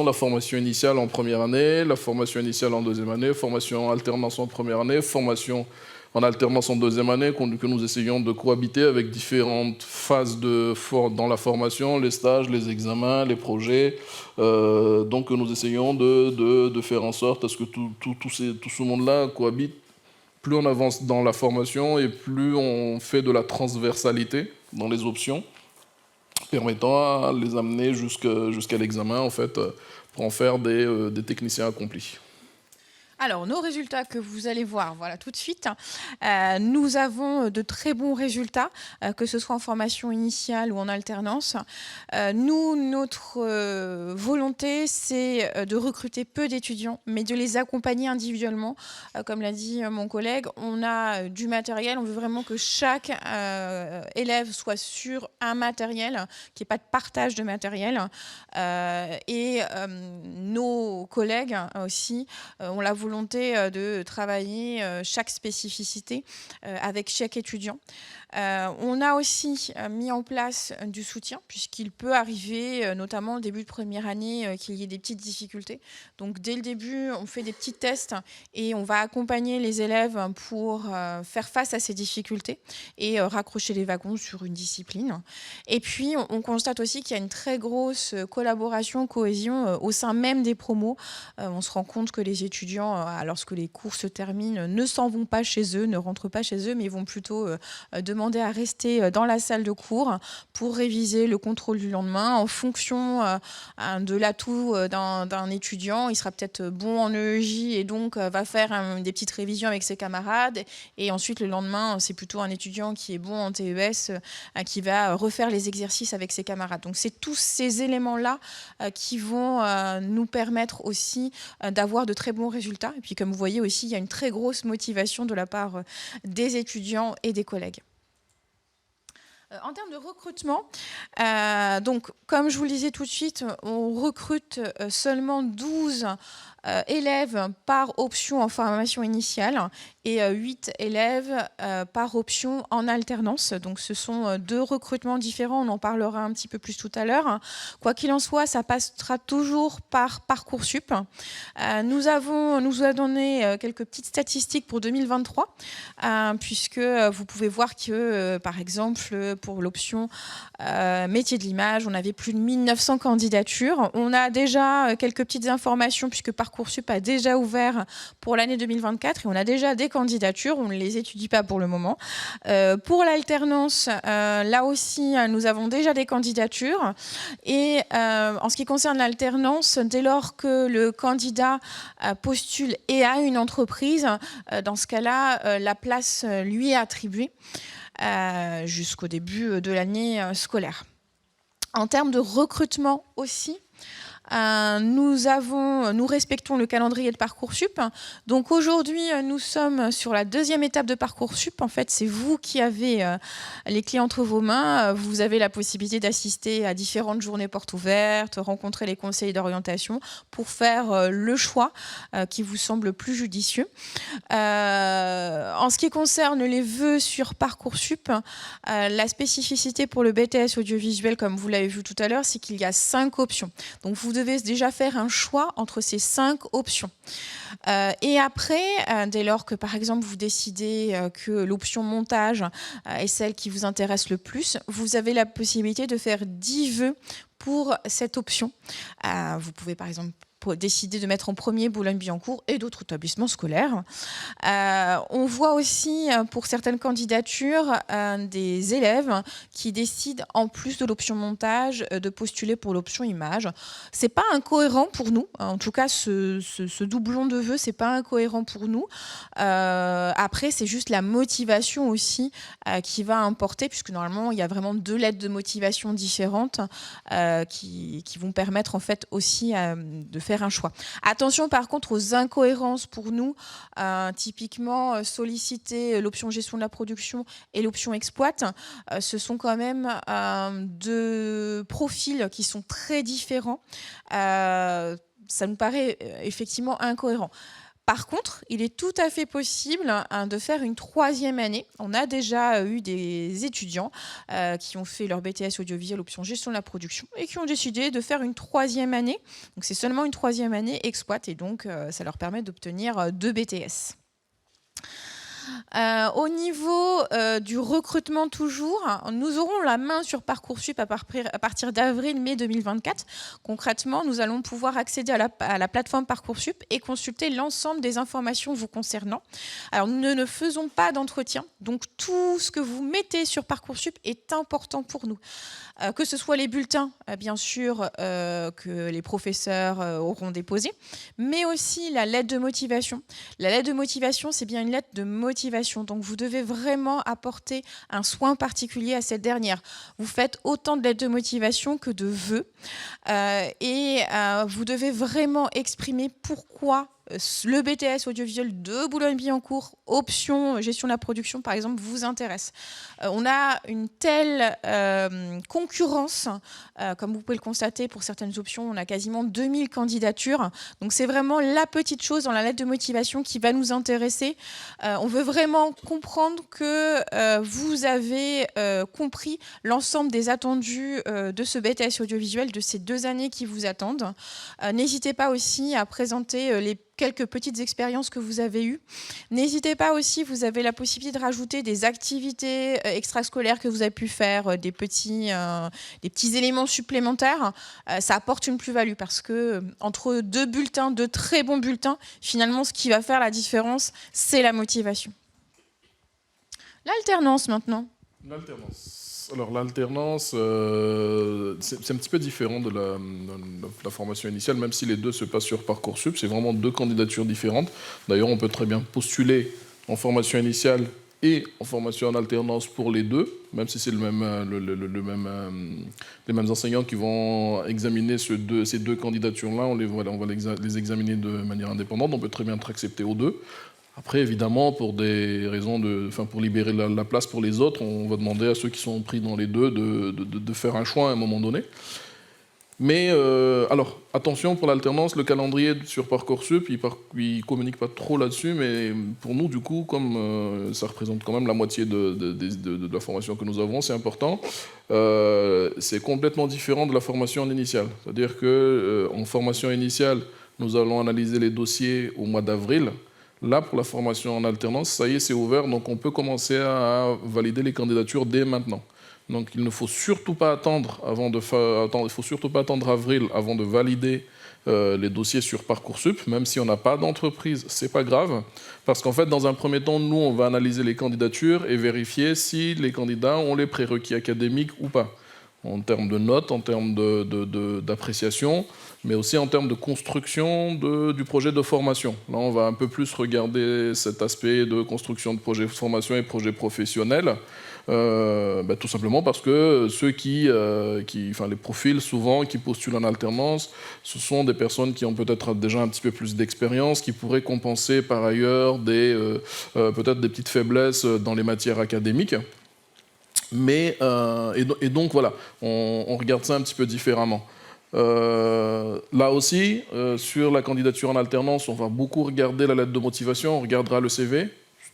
la formation initiale en première année, la formation initiale en deuxième année, formation en alternance en première année, formation en alternance en deuxième année, que nous essayons de cohabiter avec différentes phases dans la formation, les stages, les examens, les projets. Donc nous essayons de faire en sorte à ce que tout ce monde-là cohabite. Plus on avance dans la formation et plus on fait de la transversalité dans les options, permettant à les amener jusqu'à l'examen, en fait, pour en faire des techniciens accomplis. Alors, nos résultats que vous allez voir voilà, tout de suite, nous avons de très bons résultats, que ce soit en formation initiale ou en alternance. Notre volonté, c'est de recruter peu d'étudiants, mais de les accompagner individuellement. Comme l'a dit mon collègue, on a du matériel, on veut vraiment que chaque élève soit sur un matériel, qu'il n'y ait pas de partage de matériel. nos collègues aussi ont la volonté de travailler chaque spécificité avec chaque étudiant. On a aussi mis en place du soutien, puisqu'il peut arriver, notamment au début de première année, qu'il y ait des petites difficultés. Donc dès le début, on fait des petits tests et on va accompagner les élèves pour faire face à ces difficultés et raccrocher les wagons sur une discipline. Et puis, on constate aussi qu'il y a une très grosse collaboration, cohésion au sein même des promos. On se rend compte que les étudiants, lorsque les cours se terminent, ne s'en vont pas chez eux, ne rentrent pas chez eux, mais ils vont plutôt demander à rester dans la salle de cours pour réviser le contrôle du lendemain en fonction de l'atout d'un étudiant. Il sera peut-être bon en EEJ et donc va faire des petites révisions avec ses camarades. Et ensuite, le lendemain, c'est plutôt un étudiant qui est bon en TES qui va refaire les exercices avec ses camarades. Donc, c'est tous ces éléments-là qui vont nous permettre aussi d'avoir de très bons résultats. Et puis, comme vous voyez aussi, il y a une très grosse motivation de la part des étudiants et des collègues. En termes de recrutement, donc, comme je vous le disais tout de suite, on recrute seulement 12 élèves par option en formation initiale et 8 élèves par option en alternance. Donc ce sont 2 recrutements différents, on en parlera un petit peu plus tout à l'heure. Quoi qu'il en soit, ça passera toujours par Parcoursup. Nous avons donné quelques petites statistiques pour 2023, puisque vous pouvez voir que, par exemple, pour l'option métier de l'image, on avait plus de 1900 candidatures. On a déjà quelques petites informations, puisque Parcoursup a déjà ouvert pour l'année 2024 et on a déjà des candidatures, on ne les étudie pas pour le moment. Pour l'alternance, là aussi, nous avons déjà des candidatures. Et en ce qui concerne l'alternance, dès lors que le candidat postule et a une entreprise, dans ce cas-là, la place lui est attribuée jusqu'au début de l'année scolaire. En termes de recrutement aussi, nous respectons le calendrier de Parcoursup. Donc aujourd'hui, nous sommes sur la 2e étape de Parcoursup. En fait, c'est vous qui avez les clés entre vos mains. Vous avez la possibilité d'assister à différentes journées portes ouvertes, rencontrer les conseillers d'orientation pour faire le choix qui vous semble plus judicieux. En ce qui concerne les vœux sur Parcoursup, la spécificité pour le BTS audiovisuel, comme vous l'avez vu tout à l'heure, c'est qu'il y a 5 options. Donc vous devez déjà faire un choix entre ces 5 options. Et après, dès lors que par exemple vous décidez que l'option montage est celle qui vous intéresse le plus, vous avez la possibilité de faire 10 vœux pour cette option. Vous pouvez par exemple décider de mettre en premier Boulogne-Billancourt et d'autres établissements scolaires. On voit aussi pour certaines candidatures des élèves qui décident en plus de l'option montage de postuler pour l'option image. C'est pas incohérent pour nous. En tout cas, ce doublon de vœux, c'est pas incohérent pour nous. Après, c'est juste la motivation aussi qui va importer, puisque normalement, il y a vraiment 2 lettres de motivation différentes qui vont permettre en fait aussi de faire un choix. Attention par contre aux incohérences pour nous, typiquement solliciter l'option gestion de la production et l'option exploit, ce sont quand même 2 profils qui sont très différents. Ça nous paraît effectivement incohérent. Par contre, il est tout à fait possible de faire une 3e année. On a déjà eu des étudiants qui ont fait leur BTS audiovisuel option gestion de la production et qui ont décidé de faire une 3e année. Donc c'est seulement une 3e année exploit et donc ça leur permet d'obtenir 2 BTS. Au niveau du recrutement toujours, nous aurons la main sur Parcoursup à partir d'avril-mai 2024. Concrètement, nous allons pouvoir accéder à la plateforme Parcoursup et consulter l'ensemble des informations vous concernant. Alors, nous ne faisons pas d'entretien, donc tout ce que vous mettez sur Parcoursup est important pour nous. Que ce soit les bulletins, bien sûr, que les professeurs auront déposés, mais aussi la lettre de motivation. La lettre de motivation, c'est bien une lettre de motivation. Donc, vous devez vraiment apporter un soin particulier à cette dernière. Vous faites autant de lettres de motivation que de vœux. Et vous devez vraiment exprimer pourquoi le BTS audiovisuel de Boulogne-Billancourt, option gestion de la production par exemple, vous intéresse. On a une telle concurrence, comme vous pouvez le constater pour certaines options, on a quasiment 2000 candidatures. Donc c'est vraiment la petite chose dans la lettre de motivation qui va nous intéresser. On veut vraiment comprendre que vous avez compris l'ensemble des attendus de ce BTS audiovisuel, de ces 2 années qui vous attendent. N'hésitez pas aussi à présenter les quelques petites expériences que vous avez eues. N'hésitez pas aussi, vous avez la possibilité de rajouter des activités extrascolaires que vous avez pu faire, des petits éléments supplémentaires. Ça apporte une plus-value parce que entre 2 bulletins, 2 très bons bulletins, finalement, ce qui va faire la différence, c'est la motivation. L'alternance maintenant. L'alternance. Alors l'alternance, c'est un petit peu différent de la formation initiale, même si les deux se passent sur Parcoursup. C'est vraiment 2 candidatures différentes. D'ailleurs, on peut très bien postuler en formation initiale et en formation en alternance pour les deux, même si c'est les mêmes enseignants qui vont examiner ces deux candidatures-là. On va les examiner de manière indépendante. On peut très bien être accepté aux deux. Après, évidemment, pour des raisons pour libérer la place pour les autres, on va demander à ceux qui sont pris dans les deux de faire un choix à un moment donné. Mais alors, attention pour l'alternance, le calendrier sur Parcoursup, il communique pas trop là-dessus, mais pour nous, du coup, comme ça représente quand même la moitié de la formation que nous avons, c'est important. C'est complètement différent de la formation en initiale. C'est-à-dire qu'en formation initiale, nous allons analyser les dossiers au mois d'avril. Là, pour la formation en alternance, ça y est, c'est ouvert, donc on peut commencer à valider les candidatures dès maintenant. Donc il ne faut surtout pas attendre avril avant de valider les dossiers sur Parcoursup, même si on n'a pas d'entreprise, c'est pas grave, parce qu'en fait, dans un premier temps, nous, on va analyser les candidatures et vérifier si les candidats ont les prérequis académiques ou pas, en termes de notes, en termes d'appréciation, mais aussi en termes de construction du projet de formation. Là, on va un peu plus regarder cet aspect de construction de projet de formation et projet professionnel, tout simplement parce que ceux les profils souvent qui postulent en alternance, ce sont des personnes qui ont peut-être déjà un petit peu plus d'expérience, qui pourraient compenser par ailleurs peut-être des petites faiblesses dans les matières académiques. Mais, et donc voilà, on regarde ça un petit peu différemment. Là aussi, sur la candidature en alternance, on va beaucoup regarder la lettre de motivation, on regardera le CV.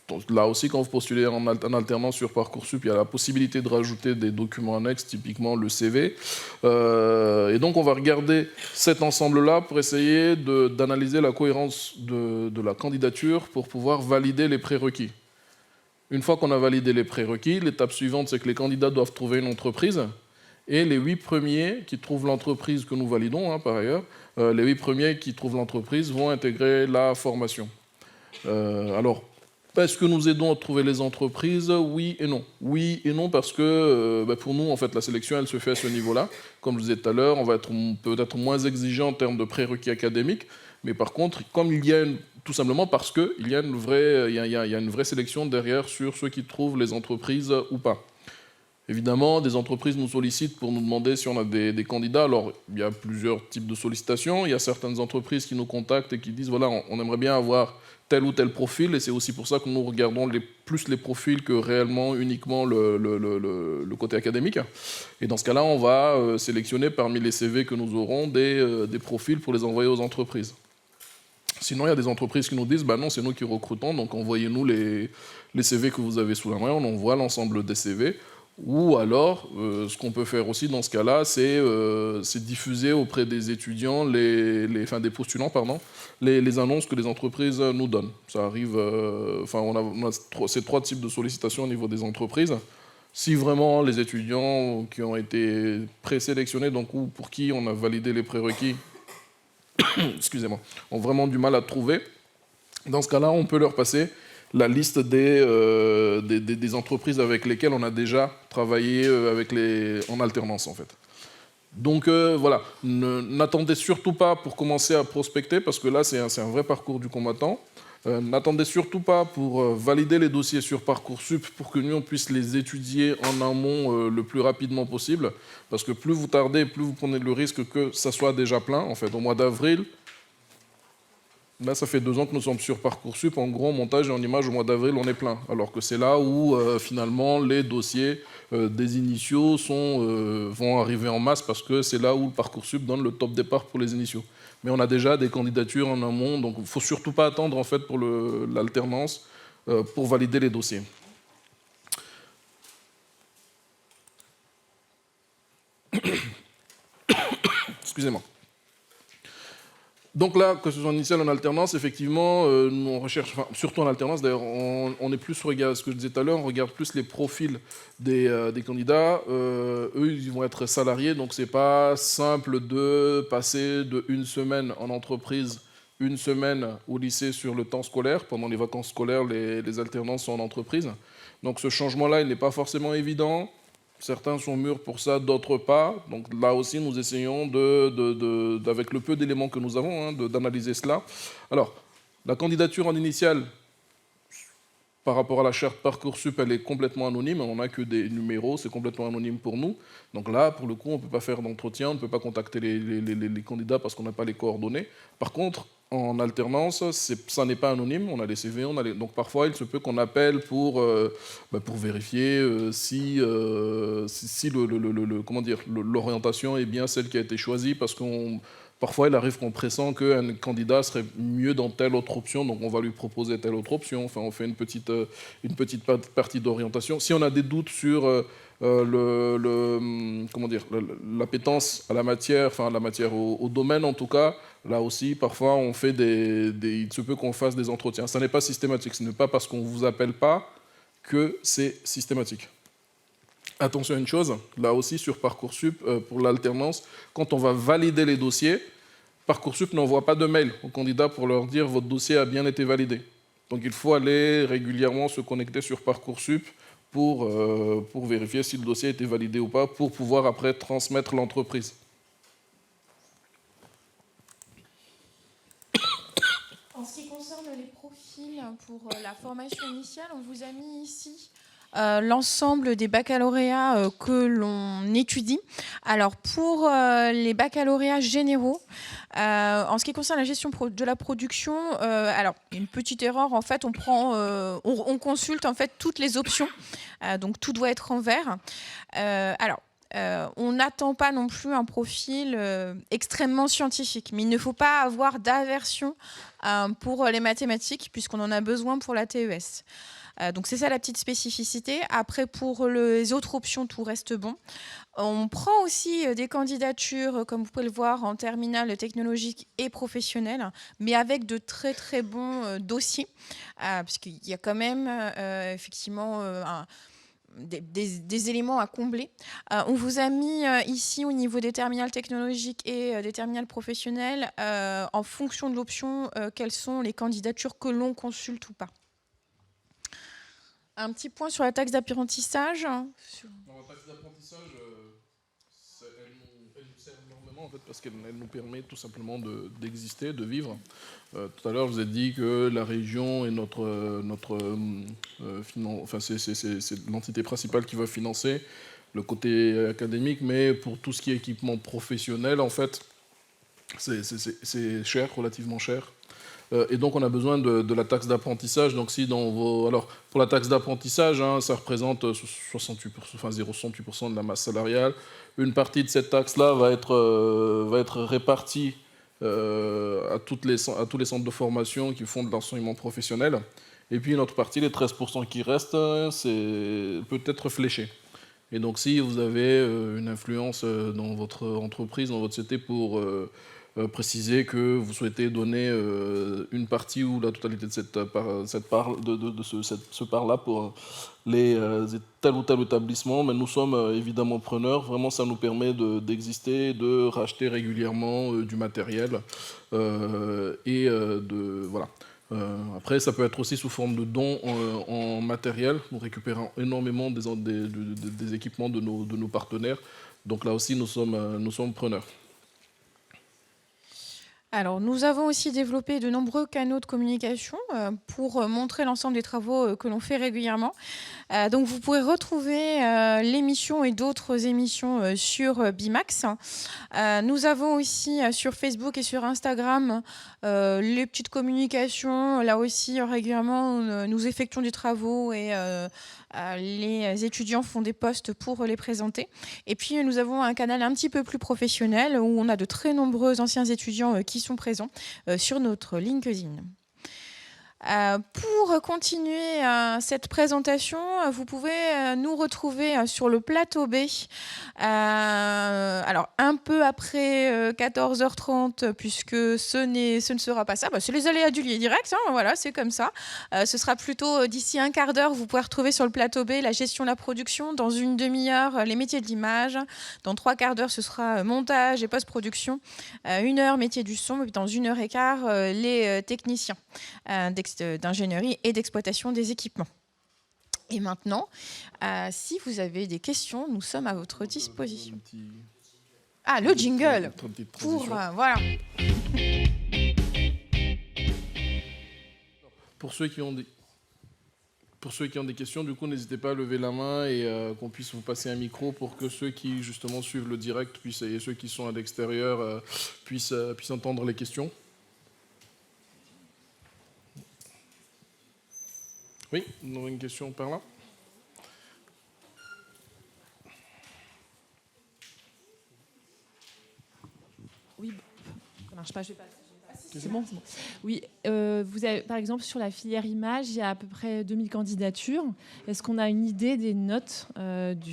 Donc, là aussi, quand vous postulez en alternance sur Parcoursup, il y a la possibilité de rajouter des documents annexes, typiquement le CV. Et donc, on va regarder cet ensemble-là pour essayer d'analyser la cohérence de la candidature pour pouvoir valider les prérequis. Une fois qu'on a validé les prérequis, l'étape suivante, c'est que les candidats doivent trouver une entreprise. Et les 8 premiers qui trouvent l'entreprise que nous validons, par ailleurs, les 8 premiers qui trouvent l'entreprise vont intégrer la formation. Alors, est-ce que nous aidons à trouver les entreprises? Oui et non. Oui et non parce que pour nous, en fait, la sélection, elle se fait à ce niveau-là. Comme je vous disais tout à l'heure, on va être peut-être moins exigeant en termes de prérequis académiques. Mais par contre, comme il y a tout simplement parce qu'il y a une vraie sélection derrière sur ceux qui trouvent les entreprises ou pas. Évidemment, des entreprises nous sollicitent pour nous demander si on a des candidats. Alors, il y a plusieurs types de sollicitations. Il y a certaines entreprises qui nous contactent et qui disent, voilà, on aimerait bien avoir tel ou tel profil. Et c'est aussi pour ça que nous regardons plus les profils que réellement uniquement le côté académique. Et dans ce cas-là, on va sélectionner parmi les CV que nous aurons des profils pour les envoyer aux entreprises. Sinon, il y a des entreprises qui nous disent, non, c'est nous qui recrutons, donc envoyez-nous les CV que vous avez sous la main. On envoie l'ensemble des CV. Ou alors, ce qu'on peut faire aussi dans ce cas-là, c'est diffuser auprès des étudiants, des postulants, les annonces que les entreprises nous donnent. Ça arrive, on a ces 3 types de sollicitations au niveau des entreprises. Si vraiment les étudiants qui ont été présélectionnés, donc ou pour qui on a validé les prérequis, excusez-moi, ont vraiment du mal à trouver, dans ce cas-là, on peut leur passer la liste des entreprises avec lesquelles on a déjà travaillé en alternance, en fait. Donc voilà, n'attendez surtout pas pour commencer à prospecter, parce que là, c'est un vrai parcours du combattant. N'attendez surtout pas pour valider les dossiers sur Parcoursup pour que nous, on puisse les étudier en amont le plus rapidement possible, parce que plus vous tardez, plus vous prenez le risque que ça soit déjà plein. En fait, au mois d'avril, Là, ça fait 2 ans que nous sommes sur Parcoursup. En gros, en montage et en image, au mois d'avril, on est plein. Alors que c'est là où, finalement, les dossiers des initiaux vont arriver en masse parce que c'est là où Parcoursup donne le top départ pour les initiaux. Mais on a déjà des candidatures en amont, donc il ne faut surtout pas attendre en fait, pour l'alternance pour valider les dossiers. Excusez-moi. Donc là, que ce soit en initial ou en alternance, effectivement, nous on recherche, enfin, surtout en alternance, d'ailleurs, on est plus, regarde ce que je disais tout à l'heure, on regarde plus les profils des candidats. Eux, ils vont être salariés, donc c'est pas simple de passer de 1 semaine en entreprise, 1 semaine au lycée sur le temps scolaire. Pendant les vacances scolaires, les alternances sont en entreprise. Donc ce changement-là, il n'est pas forcément évident. Certains sont mûrs pour ça, d'autres pas. Donc là aussi, nous essayons, avec le peu d'éléments que nous avons, d'analyser cela. Alors, la candidature en initiale, par rapport à la charte Parcoursup, elle est complètement anonyme. On n'a que des numéros, c'est complètement anonyme pour nous. Donc là, pour le coup, on ne peut pas faire d'entretien, on ne peut pas contacter les candidats parce qu'on n'a pas les coordonnées. Par contre, en alternance, ça n'est pas anonyme, on a les CV, donc parfois il se peut qu'on appelle pour vérifier si l'orientation est bien celle qui a été choisie, parce parfois il arrive qu'on pressent qu'un candidat serait mieux dans telle autre option, donc on va lui proposer telle autre option, enfin on fait une petite partie d'orientation. Si on a des doutes sur l'appétence à la matière, au domaine en tout cas, là aussi, parfois, on fait il se peut qu'on fasse des entretiens. Ça n'est pas systématique. Ce n'est pas parce qu'on ne vous appelle pas que c'est systématique. Attention à une chose, là aussi, sur Parcoursup, pour l'alternance, quand on va valider les dossiers, Parcoursup n'envoie pas de mail aux candidats pour leur dire « votre dossier a bien été validé ». Donc, il faut aller régulièrement se connecter sur Parcoursup pour vérifier si le dossier a été validé ou pas, pour pouvoir après transmettre l'entreprise. En ce qui concerne les profils pour la formation initiale, on vous a mis ici l'ensemble des baccalauréats que l'on étudie. Alors pour les baccalauréats généraux, en ce qui concerne la gestion de la production, alors une petite erreur, en fait, on consulte en fait toutes les options, donc tout doit être en vert. On n'attend pas non plus un profil extrêmement scientifique, mais il ne faut pas avoir d'aversion pour les mathématiques, puisqu'on en a besoin pour la TES. Donc c'est ça la petite spécificité. Après, pour les autres options, tout reste bon. On prend aussi des candidatures, comme vous pouvez le voir, en terminale technologique et professionnelle, mais avec de très très bons dossiers, parce qu'il y a quand même effectivement des éléments à combler. On vous a mis ici au niveau des terminales technologiques et des terminales professionnelles, en fonction de l'option, quelles sont les candidatures que l'on consulte ou pas. Un petit point sur la taxe d'apprentissage. La taxe d'apprentissage, elle nous sert énormément en fait, parce qu'elle nous permet tout simplement d'exister, de vivre. Tout à l'heure, je vous ai dit que la région est c'est l'entité principale qui va financer le côté académique, mais pour tout ce qui est équipement professionnel, en fait, c'est cher, relativement cher. Et donc on a besoin de la taxe d'apprentissage. Donc si alors pour la taxe d'apprentissage, ça représente 0,68% de la masse salariale. Une partie de cette taxe-là va être répartie à tous les centres de formation qui font de l'enseignement professionnel. Et puis une autre partie, les 13% qui restent, peut être fléché. Et donc si vous avez une influence dans votre entreprise, dans votre société pour préciser que vous souhaitez donner une partie ou la totalité de cette part-là pour tel ou tel établissement, mais nous sommes évidemment preneurs. Vraiment, ça nous permet d'exister, de racheter régulièrement du matériel voilà. Après, ça peut être aussi sous forme de dons en matériel. Nous récupérons énormément des équipements de nos partenaires. Donc là aussi, nous sommes preneurs. Alors, nous avons aussi développé de nombreux canaux de communication pour montrer l'ensemble des travaux que l'on fait régulièrement. Donc vous pourrez retrouver l'émission et d'autres émissions sur Bimax. Nous avons aussi sur Facebook et sur Instagram les petites communications. Là aussi, régulièrement, nous effectuons des travaux et les étudiants font des posts pour les présenter. Et puis, nous avons un canal un petit peu plus professionnel où on a de très nombreux anciens étudiants qui sont présents sur notre LinkedIn. Pour continuer cette présentation, vous pouvez nous retrouver sur le plateau B. Alors, un peu après 14h30, puisque ce ne sera pas ça. C'est les aléas du lié direct, hein, voilà, c'est comme ça. Ce sera plutôt d'ici un quart d'heure, vous pourrez retrouver sur le plateau B la gestion de la production. Dans une demi-heure, les métiers de l'image. Dans 3 quarts d'heure, ce sera montage et post-production. 1 heure, métier du son. Et puis dans 1 heure et quart, les techniciens d'ingénierie et d'exploitation des équipements. Et maintenant, si vous avez des questions, nous sommes à votre disposition. Ah, le jingle pour voilà. Pour ceux qui ont des questions, du coup, n'hésitez pas à lever la main et qu'on puisse vous passer un micro pour que ceux qui justement suivent le direct et ceux qui sont à l'extérieur puissent entendre les questions. Oui, nous avons une question par là. Oui, ça marche pas, je vais pas. C'est bon, c'est bon. Oui, vous avez, par exemple, sur la filière image, il y a à peu près 2000 candidatures. Est-ce qu'on a une idée des notes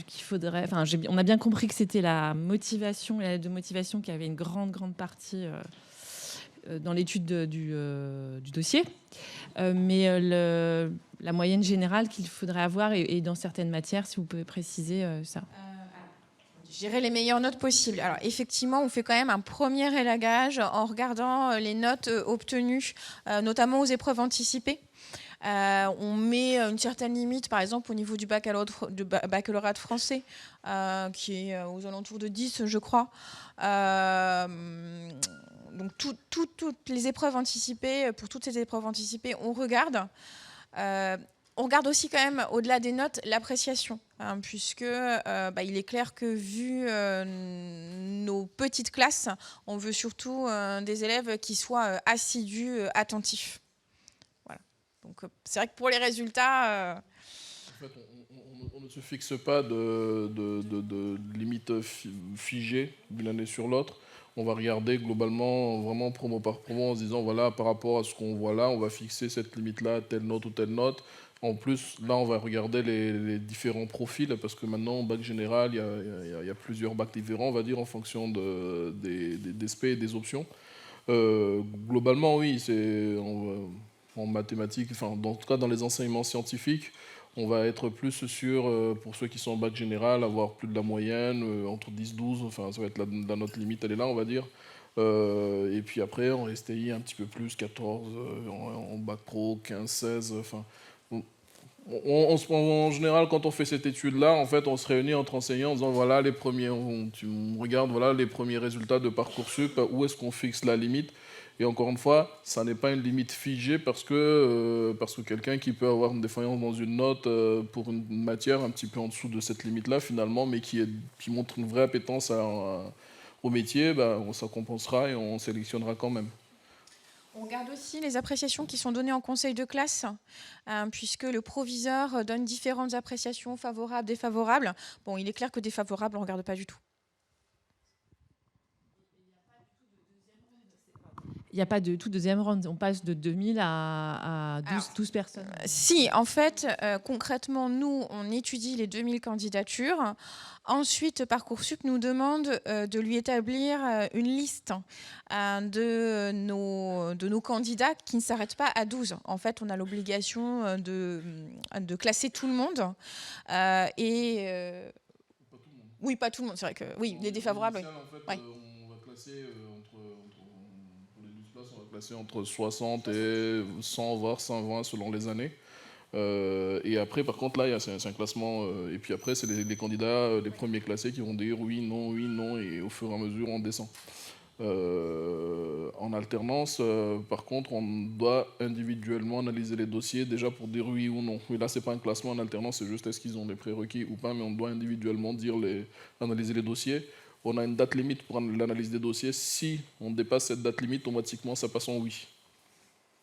qu'il faudrait... Enfin, on a bien compris que c'était la motivation, la lettre de motivation qui avait une grande partie dans l'étude du dossier. Mais la moyenne générale qu'il faudrait avoir et dans certaines matières, si vous pouvez préciser ça. Gérer les meilleures notes possibles. Alors effectivement, on fait quand même un premier élagage en regardant les notes obtenues, notamment aux épreuves anticipées. On met une certaine limite, par exemple au niveau du baccalauréat de français, qui est aux alentours de 10, je crois. Donc toutes les épreuves anticipées, pour toutes ces épreuves anticipées, on regarde. On regarde aussi quand même, au-delà des notes, l'appréciation, hein, puisque il est clair que vu nos petites classes, on veut surtout des élèves qui soient assidus, attentifs. Voilà. Donc c'est vrai que pour les résultats... En fait, on ne se fixe pas de limite figée d'une année sur l'autre. On va regarder globalement, vraiment promo par promo, en se disant, voilà, par rapport à ce qu'on voit là, on va fixer cette limite-là, telle note ou telle note. En plus, là, on va regarder les différents profils, parce que maintenant, au bac général, il y a plusieurs bacs différents, on va dire, en fonction des SP et des options. Globalement, oui, c'est en mathématiques, enfin, en tout cas dans les enseignements scientifiques, on va être plus sur, pour ceux qui sont en bac général, avoir plus de la moyenne, entre 10-12, enfin, ça va être la note limite, elle est là, on va dire. Et puis après, en STI, un petit peu plus, 14, en bac pro, 15-16, enfin... En général, quand on fait cette étude-là, en fait, on se réunit entre enseignants en disant voilà les premiers, on regarde voilà les premiers résultats de Parcoursup, où est-ce qu'on fixe la limite. Et encore une fois, ça n'est pas une limite figée parce que quelqu'un qui peut avoir une défaillance dans une note pour une matière un petit peu en dessous de cette limite-là finalement, mais qui montre une vraie appétence au métier, ça compensera et on sélectionnera quand même. On regarde aussi les appréciations qui sont données en conseil de classe, puisque le proviseur donne différentes appréciations favorables, défavorables. Bon, il est clair que défavorables, on ne regarde pas du tout. Il n'y a pas de tout deuxième round. On passe de 2000 à 12 personnes. Si, en fait, concrètement, nous, on étudie les 2000 candidatures. Ensuite, Parcoursup nous demande de lui établir une liste de nos candidats qui ne s'arrêtent pas à 12. En fait, on a l'obligation de classer tout le monde. Oui, pas tout le monde. C'est vrai que oui, les défavorables. Oui. En fait, on va classer pour les 12 places, on va classer entre 60 et 100, voire 120 selon les années. Et après, par contre, là, c'est un classement. Et puis après, c'est les candidats, les premiers classés qui vont dire oui, non, et au fur et à mesure, on descend. En alternance, par contre, on doit individuellement analyser les dossiers déjà pour dire oui ou non. Mais là, c'est pas un classement en alternance, c'est juste est-ce qu'ils ont des prérequis ou pas, mais on doit individuellement analyser les dossiers. On a une date limite pour l'analyse des dossiers. Si on dépasse cette date limite, automatiquement, ça passe en oui.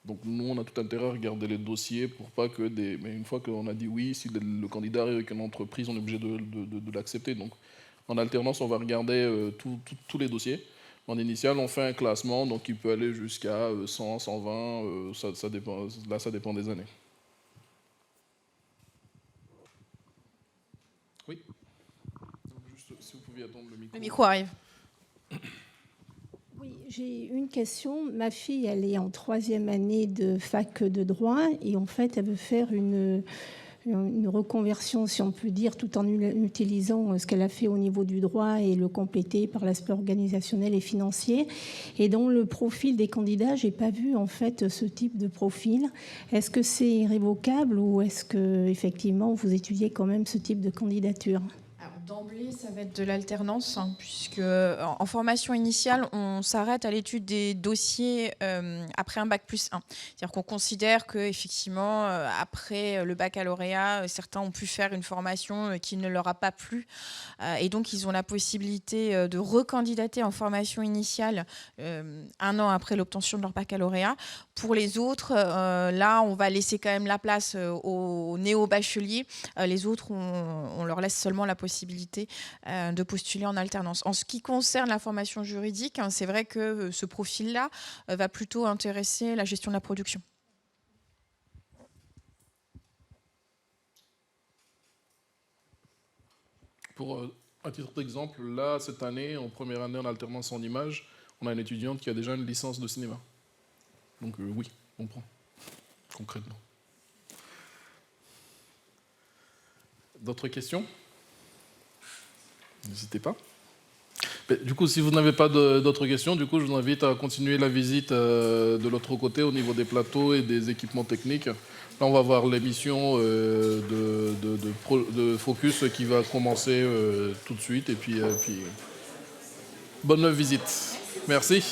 Donc nous, on a tout intérêt à regarder les dossiers pour pas que Mais une fois qu'on a dit oui, si le candidat arrive avec une entreprise, on est obligé de l'accepter. Donc en alternance, on va regarder tous les dossiers. En initial, on fait un classement, donc il peut aller jusqu'à 100, 120, ça dépend, là ça dépend des années. Oui. Donc, juste, si vous pouviez attendre le micro. Le micro arrive. Oui, j'ai une question. Ma fille, elle est en 3e année de fac de droit et en fait, elle veut faire une reconversion, si on peut dire, tout en utilisant ce qu'elle a fait au niveau du droit et le compléter par l'aspect organisationnel et financier. Et dans le profil des candidats, j'ai pas vu en fait ce type de profil. Est-ce que c'est irrévocable ou est-ce que effectivement vous étudiez quand même ce type de candidature ? Alors, d'emblée, ça va être de l'alternance, puisque en formation initiale, on s'arrête à l'étude des dossiers après un bac plus 1. C'est-à-dire qu'on considère qu'effectivement, après le baccalauréat, certains ont pu faire une formation qui ne leur a pas plu. Et donc, ils ont la possibilité de recandidater en formation initiale 1 an après l'obtention de leur baccalauréat. Pour les autres, là, on va laisser quand même la place aux néo-bacheliers. Les autres, on leur laisse seulement la possibilité de postuler en alternance. En ce qui concerne la formation juridique, c'est vrai que ce profil-là va plutôt intéresser la gestion de la production. Pour à titre d'exemple, là, cette année, en première année en alternance en images, on a une étudiante qui a déjà une licence de cinéma. Donc oui, on prend, concrètement. D'autres questions ? N'hésitez pas. Mais, du coup, si vous n'avez pas d'autres questions, du coup, je vous invite à continuer la visite de l'autre côté au niveau des plateaux et des équipements techniques. Là, on va voir l'émission de Focus qui va commencer tout de suite. Et puis bonne visite. Merci.